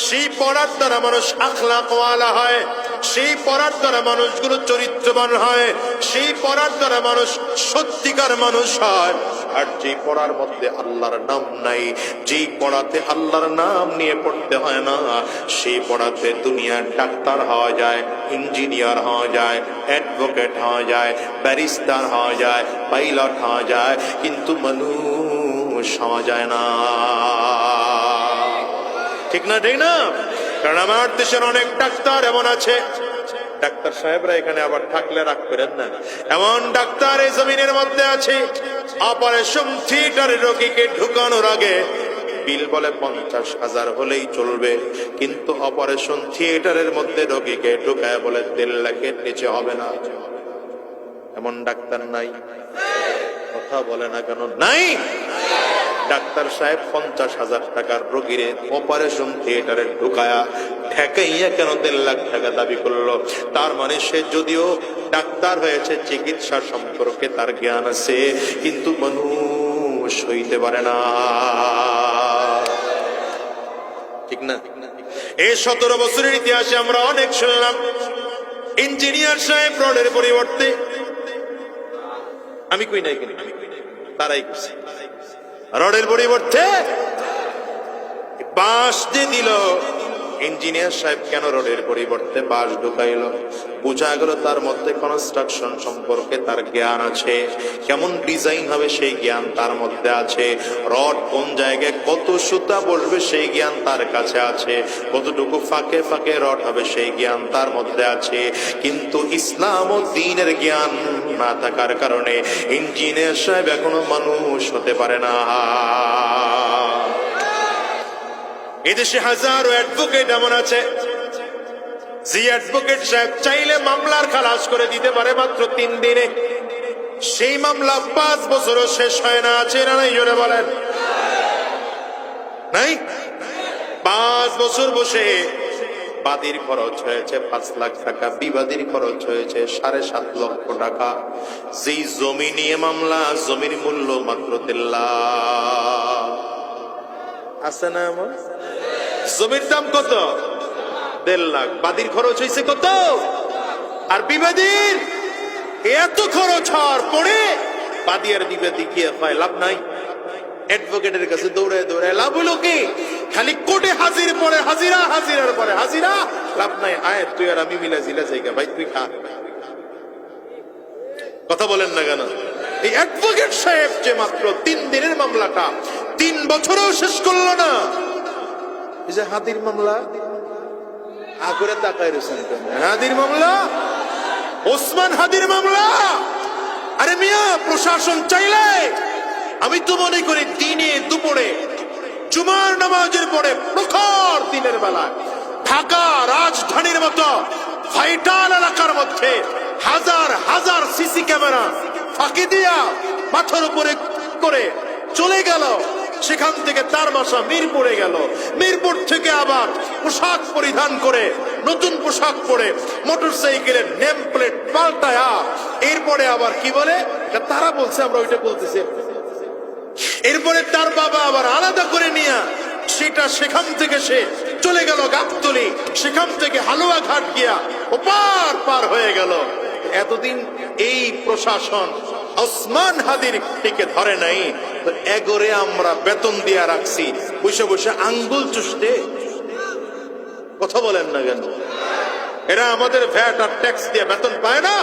সেই পড়ার দ্বারা মানুষ আখলাকওয়ালা হয়, সেই পড়ার দ্বারা মানুষগুলো চরিত্রবান হয়, সেই পড়ার দ্বারা মানুষ সত্যিকার মানুষ হয়। আর যেই পড়ার মধ্যে আল্লাহর নাম নাই, যেই পড়াতে আল্লাহর নাম নিয়ে পড়তে হয় না, সেই পড়াতে দুনিয়ার ডাক্তার হওয়া যায়, ইঞ্জিনিয়ার হওয়া যায়, অ্যাডভোকেট হওয়া যায়, ব্যারিস্টার হওয়া যায়, পাইলট হওয়া যায়, কিন্তু মানুষ হওয়া যায় না। ঠিক না? ঠিক না? কারণ আমার দেশের অনেক ডাক্তার এমন আছে, ডাক্তার সাহেবরা এখানে আবার থাকলে রাগ করেন না, এমন ডাক্তার এই জমিনের মধ্যে আছে অপারেশন থিয়েটারে রোগীকে ঢুকানোর আগে বিল বলে 50,000 হলেই চলবে, কিন্তু অপারেশন থিয়েটারের মধ্যে রোগীকে ঢুকায় বলে 1.5 লাখের নিচে হবে না। এমন ডাক্তার নাই? কথা বলে না কেন? নাই। ডাক্তার সাহেব 50,000 টাকার রোগীরে অপারেশন থিয়েটারে ঢুকায়া ঠেকাইয়া কেন 1.5 লাখ টাকা দাবি করলো? তার মানে সে যদিও ডাক্তার হয়েছে, চিকিৎসা সম্পর্কে তার জ্ঞান আছে, কিন্তু মানুষ হইতে পারে না। ঠিক না? এই 17 বছরের ইতিহাসে আমরা অনেক শুনলাম ইঞ্জিনিয়ার সাহেব রডের পরিবর্তে, আমি কই নাই কিন্তু তারাই করছে, রডের পরিবর্তে বাঁশ দিয়ে দিল। ইঞ্জিনিয়ার সাহেব কেন রডের পরিবর্তে বাঁশ ঢুকাইল? বোঝা গেল তার মধ্যে কনস্ট্রাকশন সম্পর্কে তার জ্ঞান আছে, কেমন ডিজাইন হবে সেই জ্ঞান তার মধ্যে আছে, রড কোন জায়গায় কত সুতা বসবে সেই জ্ঞান তার কাছে আছে, কতটুকু ফাঁকে ফাঁকে রড হবে সেই জ্ঞান তার মধ্যে আছে। কিন্তু ইসলাম ও দ্বীনের জ্ঞান না থাকার কারণে ইঞ্জিনিয়ার সাহেব এখনো মানুষ হতে পারে না। এদেশে হাজারো অ্যাডভোকেট এমন আছে যে অ্যাডভোকেট সাহেব চাইলে মামলার খালাস করে দিতে পারে মাত্র 3 দিনে, সেই মামলা 5 বছরও শেষ হয় না। আছে না নাই? জোরে বলেন। নাই? 5 বছর বসে বাদীর খরচ হয়েছে 5 লাখ টাকা, বিবাদীর খরচ হয়েছে 7.5 লক্ষ টাকা। যেই জমি নিয়ে মামলা, জমির মূল্য মাত্র 3 লাখ। আছে না এমন? জমির দাম কত? 1.5 লাখ। বাদীর খরচ হয়েছে কত? আর বিবাদীর এত খরচ হওয়ার পরে বাদী আর বিবাদী কি হয়? লাভ নাই। অ্যাডভোকেটের কাছে দৌড়ে দৌড়ে লাভ হলো কি? খালি কোর্টে হাজির পরে হাজিরা, হাজিরার পরে হাজিরা, লাভ নাই। আয় তুই আর আমি মিলা জিলা জায়গা, ভাই তুই খা। কথা বলেন না কেন? এই অ্যাডভোকেট সাহেব যে মাত্র 3 দিনের মামলাটা 3 বছরও শেষ করলো না। এই যে হাদির মামলা, আগরে তাকায় রয়েছেন কেন? হাদির মামলা, ওসমান হাদির মামলা। আরে মিয়া, প্রশাসন চাইলে আমি তো মনে করি দিনে দুপুরে জুমার নামাজের পরে প্রখর দিনের বেলা ঢাকা রাজধানীর মতো ভাইটাল এলাকার মধ্যে হাজার হাজার সিসি ক্যামেরা ফাঁকি দিয়া মাথার উপরে করে চলে গেল। সেখান থেকে তার বাসা মিরপুরে গেল, মিরপুর থেকে আবার পোশাক পরিধান করে নতুন পোশাক পরে মোটরসাইকেলের নেম প্লেট পাল্টায়া এরপরে আবার কি বলে, তারা বলছে আমরা ওইটা বলতেছি, এরপরে তার বাবা আবার আলাদা করে নিয়ে সেটা সেখান থেকে সে চলে গেল গাবতলী, সেখান থেকে হালুয়া ঘাট গিয়া ওপার পার হয়ে গেল। এতদিন এই প্রশাসন ওসমান হাদির টিকে ধরে নাই, তো এগরে আমরা বেতন দিয়া রাখছি বসে বসে আঙ্গুল চুষতে। কথা বলেন না কেন? এরা আমাদের ভ্যাট আর ট্যাক্স দিয়ে বেতন পায় না,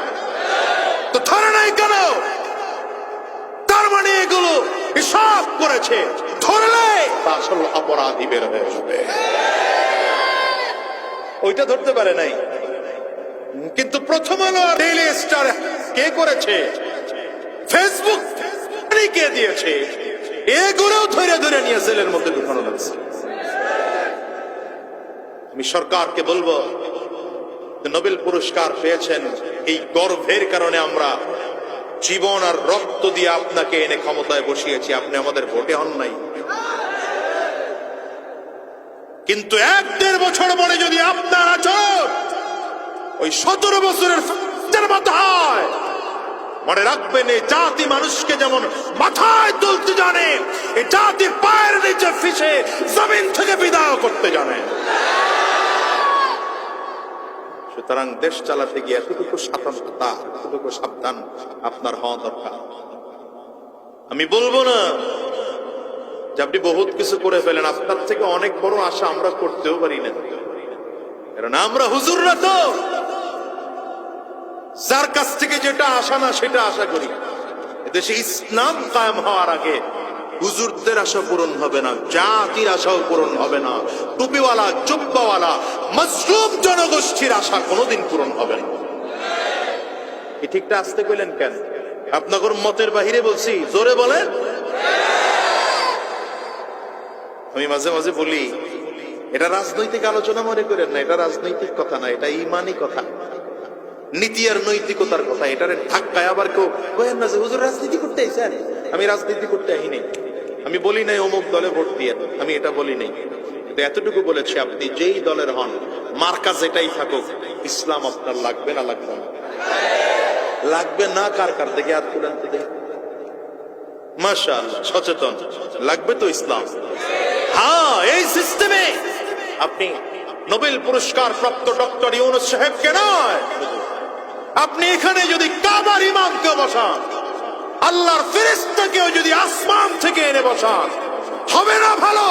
তো ধরে নাই কেন? মানে এগুলো হিসাব করেছে, ধরলে তা আসল অপরাধী বের হয়ে যাবে। ওইটা ধরতে পারে নাই, কিন্তু প্রথম আলো আর ডেইলি স্টার কে করেছে, ফেসবুক কে দিয়েছে, এগুলোও ধরে ধরে নিয়ে জেলের মধ্যে ঢুকানো লাগছে। আমি সরকারকে বলবো, নোবেল পুরস্কার পেয়েছেন, এই গর্বের কারণে আমরা জীবন আর রক্ত দিয়ে আপনাকে এনে ক্ষমতায় বসিয়েছি, আপনি আমাদের ভোটে হন নাই। কিন্তু 1-1.5 বছর পরে যদি আপনার আচরণ ওই 17 বছরের মতো হয়, মনে রাখবেন এই জাতি মানুষকে যেমন মাথায় তুলতে জানে, এই জাতি পায়ের নিচে ফিসে জমিন থেকে বিদায় করতে জানে। সুতরাং দেশ চালাতে গিয়ে এতটুকু সতর্কতা, এতটুকু সাবধান আপনার হওয়া দরকার। আমি বলবো না যে আপনি বহুত কিছু করে ফেলেন, আপনার থেকে অনেক বড় আশা আমরা করতেও পারি না, কারণ আমরা হুজুররা তো যার কাছ থেকে যেটা আশা না সেটা আশা করি। এদেশে ইসলাম কায়েম হওয়ার আগে হুজুরদের আশা পূরণ হবে না, জাতির আশাও পূরণ হবে না, টুপিওয়ালা জুব্বাওয়ালা মজলুম জনগোষ্ঠীর আশা কোনোদিন পূরণ হবে না। এই ঠিকটা আসতে কইলেন কেন? আপনাদের মতের বাহিরে বলছি, জোরে বলেন। আমি মাঝে মাঝে বলি, এটা রাজনৈতিক আলোচনা মনে করেন না, এটা রাজনৈতিক কথা না, এটা ইমানি কথা, নীতি আর নৈতিকতার কথা। এটার ধাক্কায় আবার কেউ বলেন না যে হুজুর রাজনীতি করতে আইছেন। আমি রাজনীতি করতে আইনি, আমি বলি নাই অমুক দলে ভোট দিয়ে, আমি এটা বলি নাই, কিন্তু এতটুকু বলেছি আপনি যেই দলের হন, মার্কা যেটাই থাকুক, ইসলাম আপনার লাগবে না লাগবে না? লাগবে না। কার কার দেখে আর তুলেন তো দেখি। মাশাআল্লাহ, সচেতন লাগবে তো ইসলাম। হ্যাঁ, এই সিস্টেমে আপনি নোবেল পুরস্কার প্রাপ্ত ডক্টর ইউনূস সাহেবকে নয়, আপনি এখানে যদি কাবার ইমামকে বসান, আল্লাহর ফেরেশতাকেও যদি আসমান থেকে এনে বসান, হবে না ভালো?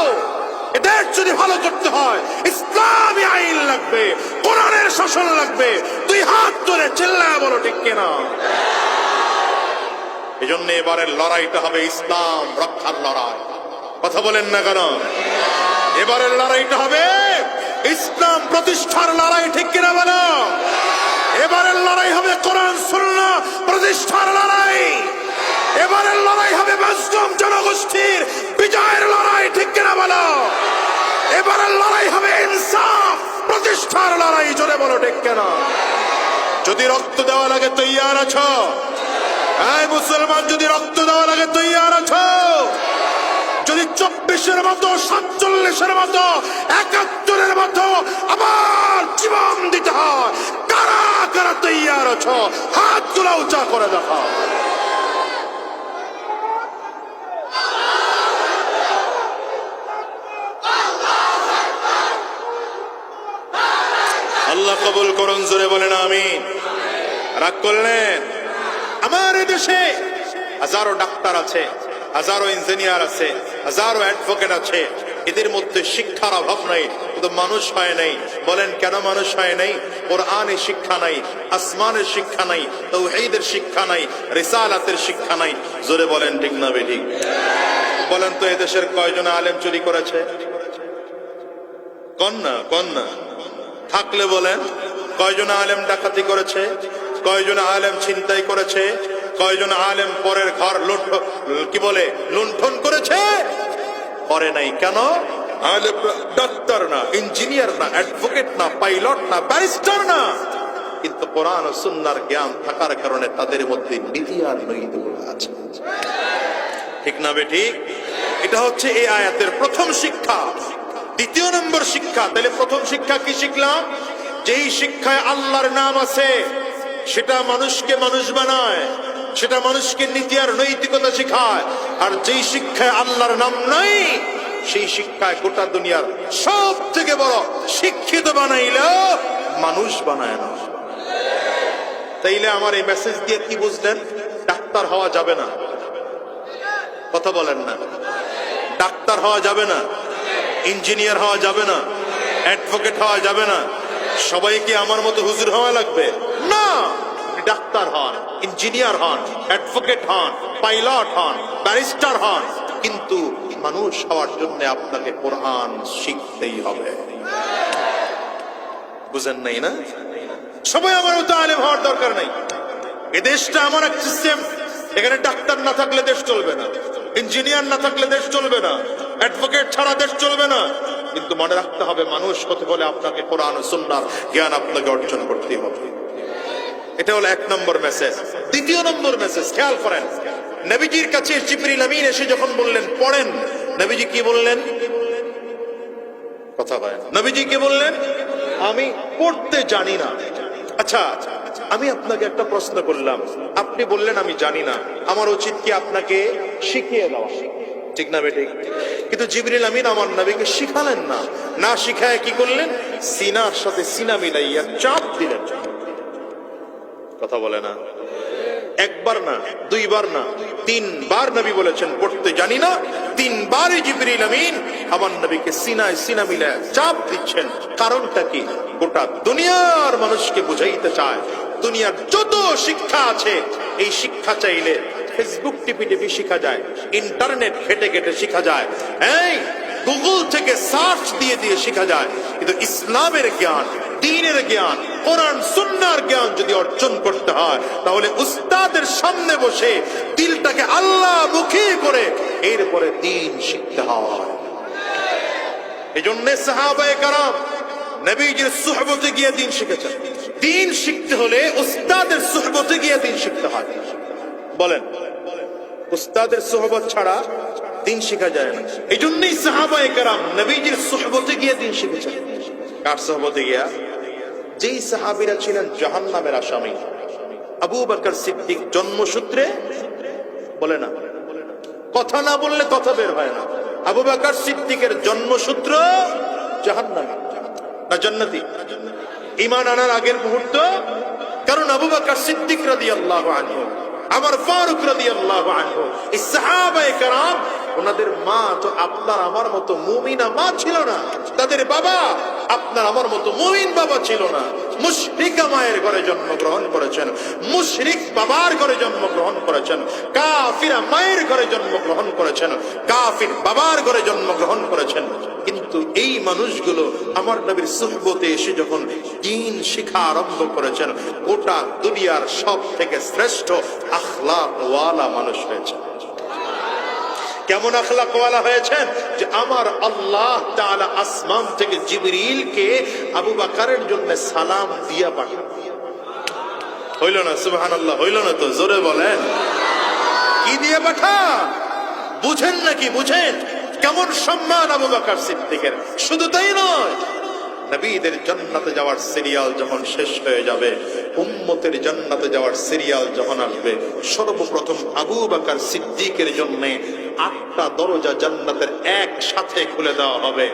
এদের যদি ভালো করতে হয় ইসলামী আইন লাগবে, কোরআনের শাসন লাগবে। দুই হাত ধরে চিল্লায় বলো ঠিক কিনা? এজন্য এবারের লড়াইটা হবে ইসলাম রক্ষার লড়াই। কথা বলেন না কেন? এবারের লড়াইটা হবে ইসলাম প্রতিষ্ঠার লড়াই, ঠিক কিনা বলো? এবারের লড়াই হবে কোরআন সুন্নাহ প্রতিষ্ঠার লড়াই। এবারের লড়াই হবে মুসলিম জনগোষ্ঠীর বিজয়ের লড়াই, ঠিক কিনা বলো? এবারের লড়াই হবে ইনসাফ প্রতিষ্ঠার লড়াই, জোরে বলো ঠিক কিনা? যদি রক্ত দেওয়া লাগে তৈয়ার আছো? এই মুসলমান, যদি রক্ত দেওয়া লাগে তৈয়ার আছো? যদি 24-এর মতো, 47-এর মতো, 71-এর মতো আবার জীবন দিতে হয়, কারা কারা তৈয়ার আছো? হাত তুলে উঁচা করে দেখা। আল্লাহ কবুল করুন, জোরে বলেন আমিন। রাগ করলেন? আমার দেশে হাজারো ডাক্তার আছে, হাজারো ইঞ্জিনিয়ার আছে, হাজারো অ্যাডভোকেট আছে, এদের মধ্যে শিক্ষার অভাব নাই, কিন্তু মানুষ হয় নাই। বলেন কেন মানুষ হয় নাই? কোরআনের শিক্ষা নাই, আসমানের শিক্ষা নাই, তাওহীদের শিক্ষা নাই, রিসালাতের শিক্ষা নাই। জোরে বলেন ঠিক না বেঠিক? বলেন তো এদেশের কয়জন আলেম চুরি করেছে? কন্যা থাকলে বলেন কয়জন আলেম ডাকাতি করেছে? কয়জন আলেম ছিনতাই করেছে? কয়জন আলেম পরের ঘর লুণ্ঠন করেছে? করে নাই। কেন? আলেম ডাক্তার না, ইঞ্জিনিয়ার না, অ্যাডভোকেট না, পাইলট না, ব্যারিস্টার না, কিন্তু কোরআন ও সুন্নাহর জ্ঞান থাকার কারণে তাদের মধ্যে নীতি আর নৈতিকতা আছে। ঠিক না বেঠিক? এটা হচ্ছে এই আয়াতের প্রথম শিক্ষা। দ্বিতীয় নম্বর শিক্ষা, তাহলে প্রথম শিক্ষা কি শিখলাম? যেই শিক্ষায় আল্লাহর নাম আছে সেটা মানুষকে মানুষ বানায়, সেটা মানুষকে নীতি আর নৈতিকতা শিখায়। আর যেই শিক্ষায় আল্লাহর নাম নাই, সেই শিক্ষায় গোটা দুনিয়ার সব থেকে বড় শিক্ষিত বানাইলেও মানুষ বানায় না। তাইলে আমার এই মেসেজ দিয়ে কি বুঝলেন? ডাক্তার হওয়া যাবে না। কথা বলেন না? ডাক্তার হওয়া যাবে না, ইঞ্জিনিয়ার হওয়া যাবে না, অ্যাডভোকেট হওয়া যাবে না। সবাই কি আমার মতো হুজুর হওয়া লাগবে? না। ডাক্তার হন, ইঞ্জিনিয়ার হন, অ্যাডভোকেট হন, পাইলট হন, ব্যারিস্টার হন, কিন্তু মানুষ হওয়ার জন্য আপনাকে কোরআন শিখতেই হবে। বুঝেন নাই না? সবাই আমার মতো আলেম হওয়ার দরকার নাই। এ দেশটা এমন এক সিস্টেম, এখানে ডাক্তার না থাকলে দেশ চলবে না, ইঞ্জিনিয়ার না থাকলে দেশ চলবে না, অ্যাডভোকেট ছাড়া দেশ চলবে না। কিন্তু মনে রাখতে হবে, মানুষ হতে হলে আপনাকে কোরআন ও সুন্নাহর জ্ঞান আপনাকে অর্জন করতেই হবে। এটা হলো 1 নম্বর মেসেজ। 2 নম্বর মেসেজ খেয়াল করেন, নবীজির কাছে জিবরিল আমিন এসে যখন বললেন পড়েন, নবীজি কি বললেন? কথা বলেন। নবীজি কি বললেন? আমি পড়তে জানি না। আচ্ছা, আমি আপনাকে একটা প্রশ্ন করলাম, আপনি বললেন আমি জানি না, আমার উচিত কি আপনাকে শিখিয়ে দেওয়া? ঠিক না বেঠিক? কিন্তু জিবরিল আমিন আমার নবীকে শিখালেন না, না শিখায় কি করলেন? সিনার সাথে সিনা মিলাইয়া চাপ দিলেন। কথা বলে না? একবার না, 2 বার না, 3 বার নবী বলেছেন পড়তে জানি না। 3 বারই জিবরিল আমিন আমার নবীকে সিনায় সিনা মিলায় চাপ দিচ্ছেন। কারণটা কি? গোটা দুনিয়ার মানুষকে বুঝাইতে চায়, দুনিয়ার যত শিক্ষা আছে এই শিক্ষা চাইলে ফেসবুক টিপি টিপি শিখা যায়, ইন্টারনেট ঘেটে ঘেটে শিখা যায়, এই গুগল থেকে সার্চ দিয়ে দিয়ে শিখা যায়। কিন্তু ইসলামের জ্ঞান, দ্বীনের জ্ঞান, কোরআন সুন্নাহর জ্ঞান যদি অর্জন করতে হয়, তাহলে উস্তাদের সামনে বসে দিলটাকে আল্লাহ মুখী করে এরপরে দ্বীন শিখতে হয়। এজন্য সাহাবায়ে কেরাম নবীজির সুহবতে গিয়ে দ্বীন শিখেছেন। দ্বীন শিখতে হলে উস্তাদের সুহবতে গিয়ে দ্বীন শিখতে হয়। বলেন, উস্তাদের সুহবত ছাড়া দ্বীন শেখা যায় না। এই জন্যই সাহাবায়ে কেরাম নবীজির সুহবতে গিয়ে দ্বীন শিখেছেন। কার সুহবতে গিয়া? যেই সাহাবীরা ছিলেন জাহান্নামের আসামি। আবু বকর সিদ্দিক জন্মসূত্রে, বলে না, কথা না বললে কথা বের হয় না, আবু বকর সিদ্দিকের জন্মসূত্র জাহান্নামী না জান্নাতি? ঈমান আনার আগের মুহূর্ত। কারণ আবু বকর সিদ্দিক রাদিয়াল্লাহু আনহু, আমার ফারুক রাদিয়াল্লাহু আনহু, এই সাহাবায়ে কেরাম, ওনাদের মা তো আপনার আমার মতো মুমিনা মা ছিল না, তাদের বাবা আপনার আমার মতো মুমিন বাবা ছিল না। মুশরিকা মায়ের ঘরে জন্মগ্রহণ করেছেন, মুশরিক বাবার ঘরে জন্মগ্রহণ করেছেন, কাফিরা মায়ের ঘরে জন্মগ্রহণ করেছেন, কাফির বাবার ঘরে জন্মগ্রহণ করেছেন। কিন্তু এই মানুষগুলো আমার নবীর সুহবতে এসে যখন দ্বীন শিক্ষা আরম্ভ করেছেন, গোটা দুনিয়ার সব থেকে শ্রেষ্ঠ আখলাক ওয়ালা মানুষ হয়েছে। কেমন আখলাক ওয়ালা হয়েছেন? যে আমার আল্লাহ তাআলা আসমান থেকে জিবরিলকে আবু বকরের জন্য সালাম দিয়া পাঠান। হইল না? সুবহানাল্লাহ হইল না? তো জোরে বলেন, কি দিয়ে পাঠা? বুঝেন নাকি? বুঝেন কেমন সম্মান আবু বকর সিদ্দিকের? শুধু তাই নয়, নবীদের জান্নাতে যাওয়ার সিরিয়াল যখন শেষ হয়ে যাবে, উম্মতের জান্নাতে যাওয়ার সিরিয়াল যখন আসবে, সর্বপ্রথম আবু বকর সিদ্দিকের জন্য 8টা দরজা জান্নাতের একসাথে খুলে দেওয়া হবে।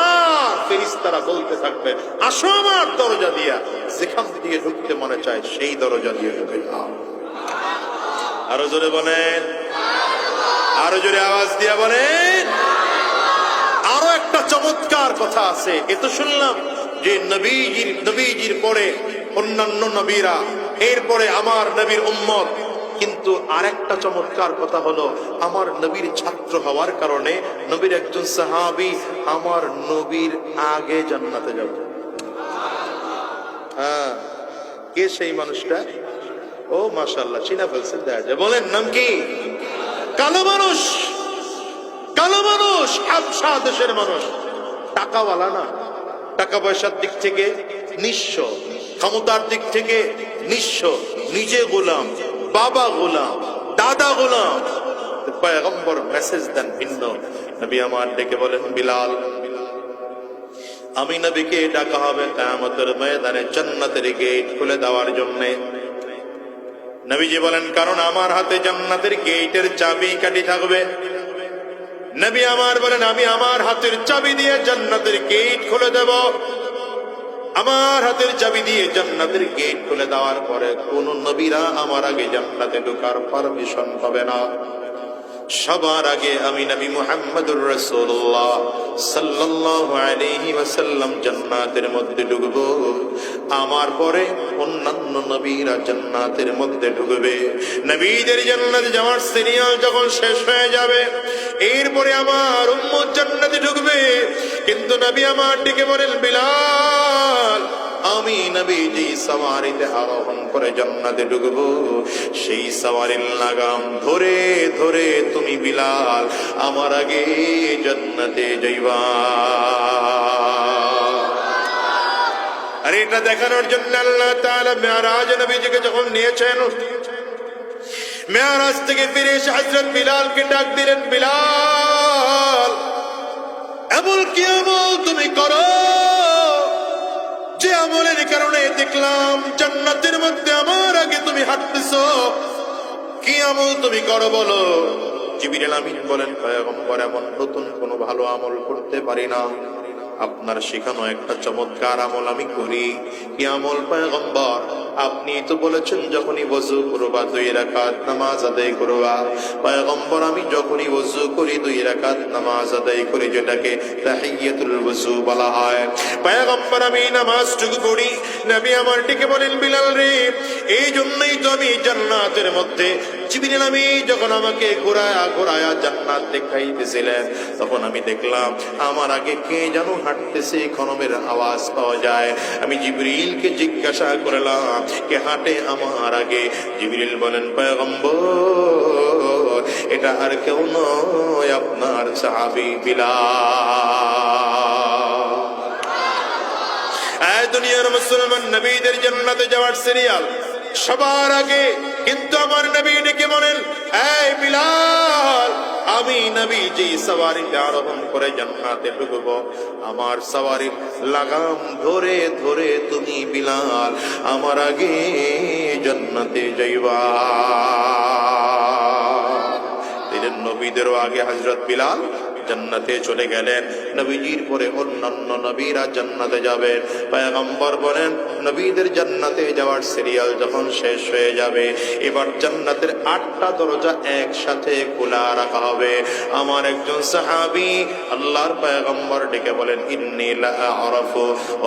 আর ফেরেশতারা বলতে থাকবে, আসো আমার দরজা দিয়া, যেখান দিয়ে ঢুকতে মনে চায় সেই দরজা দিয়ে ঢুকে যাও। আরো জোরে বলেন, আরো জোরে আওয়াজ দিয়া বলেন। আরো একটা চমৎকার কথা আছে। এ তো শুনলাম যে নবীজির পরে অন্যান্য নবীরা, এরপরে আমার নবীর উম্মত। কিন্তু আরেকটা চমৎকার কথা হলো, আমার নবীর ছাত্র হওয়ার কারণে নবীর একজন সাহাবী আমার নবীর আগে জান্নাতে যাবে। হ্যাঁ, কে সেই মানুষটা? ও মাশাআল্লাহ, চিনা ফেলছেন। দেখা যায়। বলেন নাম কি? কালো মানুষ, কালো মানুষ, হাবশা দেশের মানুষ, টাকাওয়ালা না, টাকা পয়সার দিক থেকে নিঃস্ব, ক্ষমতার দিক থেকে নিঃস্ব, নিজে গোলাম, বাবা গোলাম, দাদা গোলাম। পয়গম্বর মেসেজ দেন ভিন্ন। নবী আমার ডেকে বলেন, বিলাল, আমি নবীকে ডাকা হবে কিয়ামতের ময়দানে জান্নাতের গেট খুলে দেওয়ার জন্য। নবীজি বলেন, কারণ আমার হাতে জান্নাতের গেটের চাবি কাঠি থাকবে। নবী আমার বলেন, আমি আমার হাতের চাবি দিয়ে জান্নাতের গেট খুলে দেব। আমার হাতের চাবি দিয়ে জান্নাতের গেট খুলে দেওয়ার পরে কোন নবীরা আমার আগে জান্নাতে ঢোকার পারমিশন পাবে না। সবার আগে আমি নবী মুহাম্মদুর রাসূলুল্লাহ সাল্লাল্লাহু আলাইহি ওয়াসাল্লাম জান্নাতের মধ্যে ঢুকবো, আমার পরে অন্যান্য নবীরা জান্নাতের মধ্যে ঢুকবে। নবীদের জান্নাতে যাওয়ার সিরিয়াল যখন শেষ হয়ে যাবে, এরপরে আমার উম্মত জান্নাতে ঢুকবে। কিন্তু নবী আমার ডেকে বলেন, বিলাল, আমি নবী যে সওয়ারিতে আরোহণ করে জান্নাতে ঢুকবো, সেই সওয়ারির লাগাম ধরে ধরে তুমি বিলাল আমার আগে জান্নাতে যাইবা। আর এটা দেখানোর জন্য আল্লাহ তাআলা মেরাজ নবীজিকে যখন নিয়েছেন, মেরাজ থেকে ফিরে এসে হযরত বিলালকে ডাক দিলেন, বিলাল, এমন কি আমল তুমি করো যে আমলের কারণে দেখলাম জান্নাতের মধ্যে আমার আগে তুমি হাঁটতেছো? কি আমল তুমি করো বলো? জিবরিল আমিন বলেন, পয়গম্বর, এমন নতুন কোনো ভালো আমল করতে পারি না, আপনার শেখানো একটা চমৎকার আমল আমি করি। কি আমল পয়গম্বর? আপনি তো বলেছেন যখনই ওযু করবা 2 রাকাত নামাজ আদায় করবা। পয়গম্বর, আমি যখনই ওযু করি 2 রাকাত নামাজ আদায় করি, যেটাকে তাহিয়াতুল ওযু বলা হয়। পয়গম্বর, আমি নামাজটুকু পড়ি। নবী আমার ডেকে বলেন, বিলাল রে, এই জন্যই তো আমি জান্নাতের মধ্যে জিবরিল আমিন যখন আমাকে ঘোরায়া ঘোরায়া জান্নাত দেখাইতেছিলেন, তখন আমি দেখলাম আমার আগে কে যেন হাঁটতেছে, খনমের আওয়াজ পাওয়া যায়। আমি জিবরিলকে জিজ্ঞাসা করলাম, কে হাঁটে আমার আগে? জিবরিল বলেন, পয়গম্বর, এটা আর কেউ নয়, আপনার সাহাবী বিলাল। দুনিয়ার মুসলমান নবীদের জান্নাতে যাওয়ার সিরিয়াল সবার আগে, কিন্তু আমার নবী ডেকে বলেন, এই বিলাল, আমি নবী যে সওয়ারিতে আরোহণ করে জান্নাতে ঢুকবো, আমার সওয়ারির লাগাম ধরে ধরে তুমি বিলাল আমার আগে জান্নাতে যাইবা। নবীদেরও আগে হযরত বিলাল জান্নাতে চলে গেলেন। নবীজির পরে অন্যান্য নবীরা জান্নাতে যাবেন। পয়গম্বর বলেন, নবীদের জান্নাতে যাওয়ার সিরিয়াল যখন শেষ হয়ে যাবে, এবার জান্নাতের 8টা দরজা একসাথে খোলা রাখা হবে। আমার একজন সাহাবী আল্লাহর পয়গম্বর ডেকে বলেন, ইন্নী লা আরাফু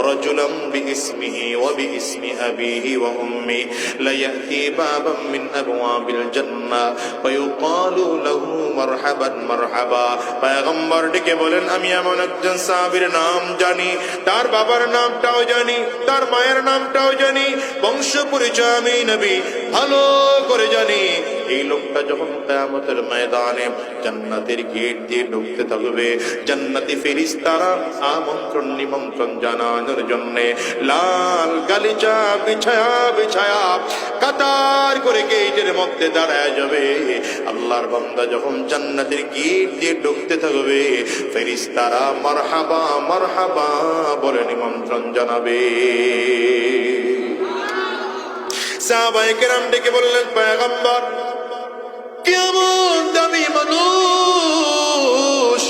রাজুলাম বিইসমিহি ওয়া বিইসমি আবিহি ওয়া উম্মি লা ইয়াতি বাবাম মিন আবওয়াবিল জান্নাহ ওয়া ইউকালু লাহু মারহাবান মারহাবা। পয়গম্বর ডেকে বলেন, আমি এমন একজন সাহাবীর নাম জানি, তার বাবার নামটাও জানি, তার মায়ের নামটাও জানি, বংশ পরিচয় আমি নবী ভালো করে জানি। এই লোকটা যখন কিয়ামতের ময়দানে জান্নাতের গেট দিয়ে ঢুকতে থাকবে, জান্নাতি ফেরেশতারা আমন্ত্রণ নিমন্ত্রণ জানানোর জন্য লাল গালিচা বিছায়া বিছায়া কাতার করে গেটের মধ্যে দাঁড়ায় যাবে। আল্লাহর বান্দা যখন জান্নাতের গেট দিয়ে ঢুকতে থাকবে, ফেরেশতারা মারহাবা মারহাবা বলে নিমন্ত্রণ জানাবে। সাহাবায়ে কেরাম ডেকে বললেন, পয়গম্বর, কেমন দামি মানুষ,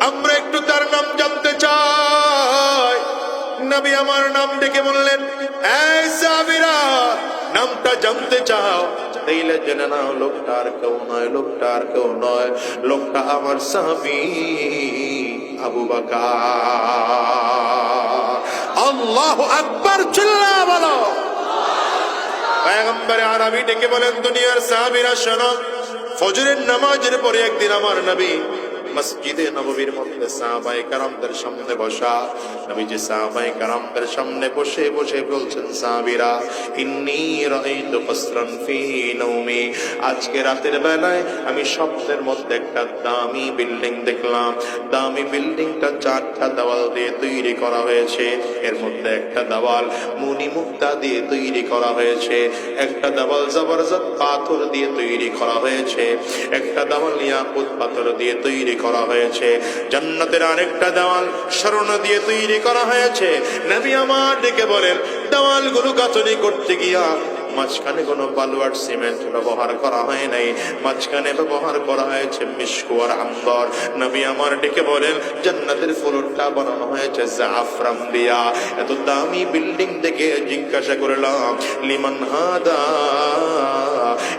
আমরা একটু তার নাম জানতে চাই। নবী আমার নাম ডেকে বললেন, এই সাহাবীরা, নামটা জানতে চাও? তাইলে জেনে নাও, লোকটা আর কেউ নয়, লোকটা আর কেউ নয়, লোকটা আমার সাহাবী আবু বকর। আল্লাহু আকবার, চিল্লা বলো। পয়গম্বর আরবি ডেকে বলেন, দুনিয়ার সাহাবীরা শোনো, ফজরের নামাজের পরে একদিন আমার নবী মসজিদে নববীর মধ্যে সাহাবায়ে কেরামদের সামনে বসা। নবীজি সাহাবায়ে কেরামদের সামনে বসে বসে বলছেন, সাহাবীরা, ইন্নী রাআইতু কসরান ফি নাওমি, আজকে রাতের বেলায় আমি স্বপ্নের মধ্যে একটা দামি বিল্ডিং দেখলাম। দামি বিল্ডিংটা 4টা দেওয়াল দিয়ে তৈরি করা হয়েছে। এর মধ্যে একটা দেওয়াল মুনি মুক্তা দিয়ে তৈরি করা হয়েছে, একটা দেওয়াল জবরদস্ত পাথর দিয়ে তৈরি করা হয়েছে, একটা দেওয়াল ইয়াকুত পাথর দিয়ে তৈরি করা হয়েছে, জান্নাতের আরেকটা দেওয়াল স্বর্ণ দিয়ে তৈরি করা হয়েছে। নবী আমার ডেকে বলেন, দেওয়ালগুলো গাঁথনি করতে গিয়া মাঝখানে কোনো বালু আর সিমেন্ট ব্যবহার করা হয় নাই, মাঝখানে ব্যবহার করা হয়েছে মিশকু আর আম্বর। নবী আমার ডেকে বলেন জান্নাতের ফ্লোরটা বানানো হয়েছে জাফরান দিয়া। এত দামি বিল্ডিং দেখে জিজ্ঞাসা করলাম লিমান হাদা,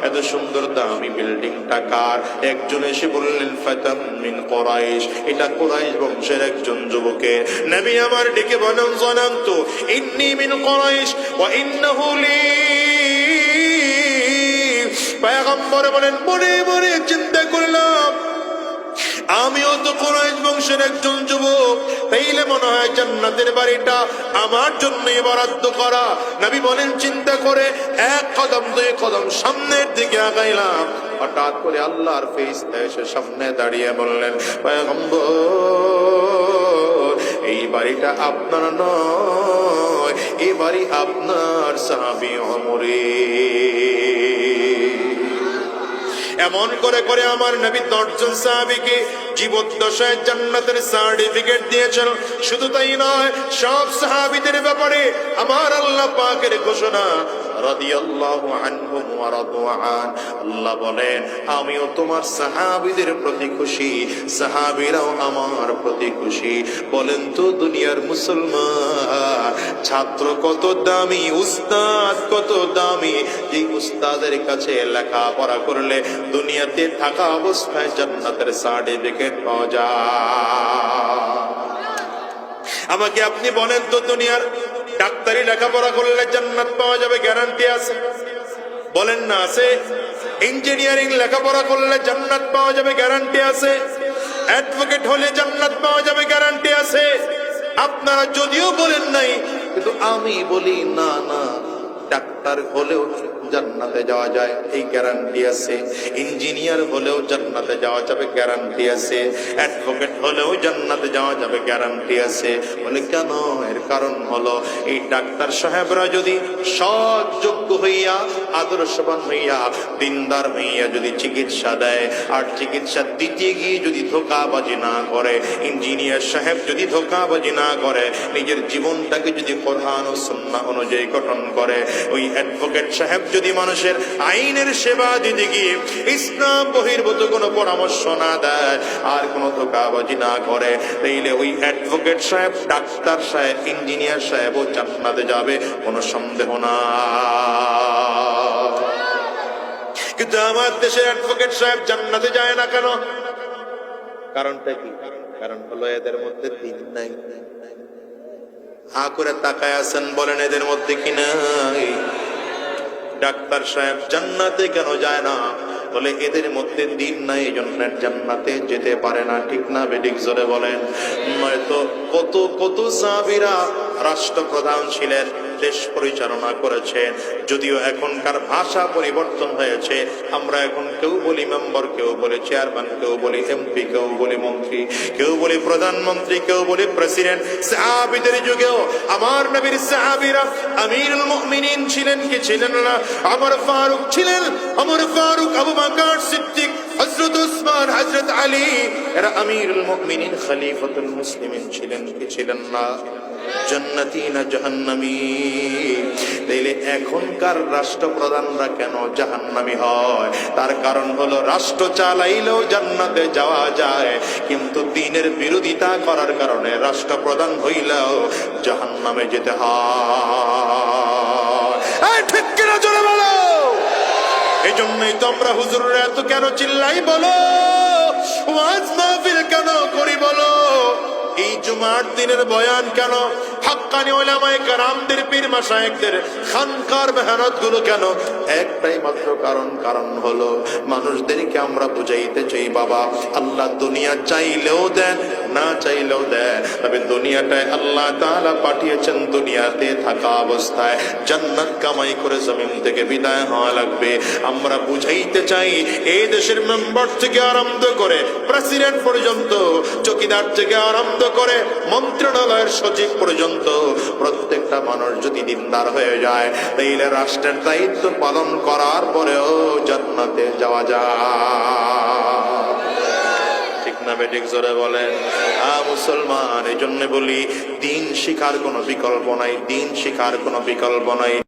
এত সুন্দর দামি বিল্ডিংটা কার? একজন এসে বললেন ফাতাম মিন কুরাইশ, এটা কুরাইশ বংশের একজন যুবকের। নবী আমার ডেকে বলেন জানান্তু ইন্নী মিন কুরাইশ ওয়া ইন্নাহু লি। পয়গম্বর বলেন মনে মনে চিন্তা করলাম আমিও তো কুরাইশ বংশের একজন যুবক, তাইলে মনে হয় জান্নাতের বাড়িটা আমার জন্যই বরাদ্দ করা। নবী বলেন চিন্তা করে এক কদম দুই কদম সামনের দিকে আগাইলাম, হঠাৎ করে আল্লাহর ফেরেশতা এসে সামনে দাঁড়িয়ে বললেন পয়গম্বর এই বাড়িটা আপনার নয়, এই বাড়ি আপনার সাহাবী ওমরের। এমন করে করে আমার নবী 10 জন সাহাবীকে জীবদ্দশায় জান্নাতের সার্টিফিকেট দিয়েছেন। শুধু তাই নয়, সব সাহাবীদের ব্যাপারে আমার আল্লাহ পাকের ঘোষণা রাদিয়াল্লাহু আনহুম ওয়া রাদু আন। আল্লাহ বলেন আমিও তোমার সাহাবীদের প্রতি খুশি, সাহাবীরাও আমার প্রতি খুশি। বলেন তো দুনিয়ার মুসলমান, ছাত্র কত দামি, উস্তাদ কত দামি, যে উস্তাদের কাছে লেখাপড়া করলে দুনিয়াতে থাকা অবস্থায় জান্নাতের সার্টিফিকেট পাওয়া যায়। আমাকে আপনি বলেন তো দুনিয়ার ডাক্তারি লেখাপড়া করলে জান্নাত পাওয়া যাবে গ্যারান্টি আছে? বলেন না আছে? ইঞ্জিনিয়ারিং লেখাপড়া করলে জান্নাত পাওয়া যাবে গ্যারান্টি আছে? অ্যাডভোকেট হলে জান্নাত পাওয়া যাবে গ্যারান্টি আছে? আপনারা যদিও বলেন নাই, কিন্তু আমি বলি না না, ডাক্তার হলেও জান্নাতে যাওয়া যায় এই গ্যারান্টি আছে, ইঞ্জিনিয়ার হলেও জান্নাতে যাওয়া যাবে গ্যারান্টি আছে, অ্যাডভোকেট হলেও জান্নাতে যাওয়া যাবে গ্যারান্টি আছে। বলে কেন? এর কারণ হলো এই ডাক্তার সাহেবরা যদি সৎ যোগ্য হইয়া আদর্শবান হইয়া দিনদার হইয়া যদি চিকিৎসা দেয়, আর চিকিৎসা দিতে গিয়ে যদি ধোঁকাবাজি না করে, ইঞ্জিনিয়ার সাহেব যদি ধোঁকাবাজি না করে, নিজের জীবনটাকে যদি কোরআন ও সুন্নাহ অনুযায়ী গঠন করে, ওই অ্যাডভোকেট সাহেব যদি মানুষের আইনের সেবা দিতে গিয়ে ইসলাম বহির্ভূত কোনো পরামর্শ না দেয়, আর কোনো ধোঁকাবাজি না করে, তাইলে ওই অ্যাডভোকেট সাহেব, ডাক্তার সাহেব, ইঞ্জিনিয়ার সাহেব ও জান্নাতে যাবে, কোনো সন্দেহ না। কিন্তু আমার দেশের অ্যাডভোকেট সাহেব জান্নাতে যায় না কেন? কারণটা কি? কারণ হলো এদের মধ্যে দিন নাই। হা করে তাকায় আছেন, বলেন এদের মধ্যে কি নাই? ডাক্তার সাহেব জান্নাতে কেন যায় না? বলে এদের মধ্যে দিন নাই, এই জন্য জান্নাতে যেতে পারে না। ঠিক না বেঠিক জোরে বলেন? নয়তো কত কত সাহাবীরা রাষ্ট্রপ্রধান ছিলেন, দেশ পরিচালনা করেছেন। যদিও এখনকার ভাষা পরিবর্তন হয়েছে, আমরা এখন কেউ বলি মেম্বার, কেউ বলি চেয়ারম্যান, কেউ বলি এমপি, কেউ বলি মন্ত্রী, কেউ বলি প্রধানমন্ত্রী, কেউ বলি প্রেসিডেন্ট। সাহাবীদের যুগেও আমার নবীর সাহাবীরা আমিরুল মুমিনিন ছিলেন কি ছিলেন না? ওমর ফারুক ছিলেন, ওমর ফারুক, আবু বকর সিদ্দিক, হযরত উসমান, হযরত আলী, এরা আমিরুল মুমিনিন খলিফাতুল মুসলিমিন ছিলেন কি ছিলেন না? জান্নাতি না জাহান্নামী? তাইলে এখনকার রাষ্ট্রপ্রধানরা কেন জাহান্নামী হয়? তার কারণ হলো রাষ্ট্র চালাইলেও জান্নাতে যাওয়া যায়, কিন্তু দ্বীনের বিরোধিতা করার কারণে রাষ্ট্রপ্রধান হইলেও জাহান্নামে যেতে হয়। ঠিক কিনা জোরে বলো? এই জন্যই তো আমরা হুজুররা এত কেন চিল্লাই বলো, ওয়াজ মাহফিল কেন করি বলো, এই জুমার দিনের বয়ান কেন, হাক্কানি উলামায়ে কেরামদের, পীর মাশায়েখদের খানকার মেহনত গুলো কেন? একটাই মাত্র কারণ হলো মানুষদেরকে আমরা বুঝাইতে চাই বাবা, আল্লাহ দুনিয়া চাইলেও দেন, না চাইলেও দেন, তবে দুনিয়াটায় আল্লাহ তাআলা পাঠিয়েছেন দুনিয়াতে থাকা অবস্থায় জান্নাত কামাই করে জমিন থেকে বিদায় হওয়া লাগবে। আমরা বুঝাইতে চাই এই দেশের মেম্বার থেকে আরম্ভ করে প্রেসিডেন্ট পর্যন্ত, চৌকিদার থেকে আরম্ভ করে মন্ত্রণালয়ের সচিব পর্যন্ত প্রত্যেকটা মানুষ যদি দিনদার হয়ে যায়, তাইলে রাষ্ট্রের দায়িত্ব পালন করার পরেও জান্নাতে যাওয়া যায়। ঠিক না বেঠিক জোরে বলেন? মুসলমান, এই জন্য বলি দিন শিখার কোনো বিকল্প নাই, দিন শিখার কোনো বিকল্প নাই।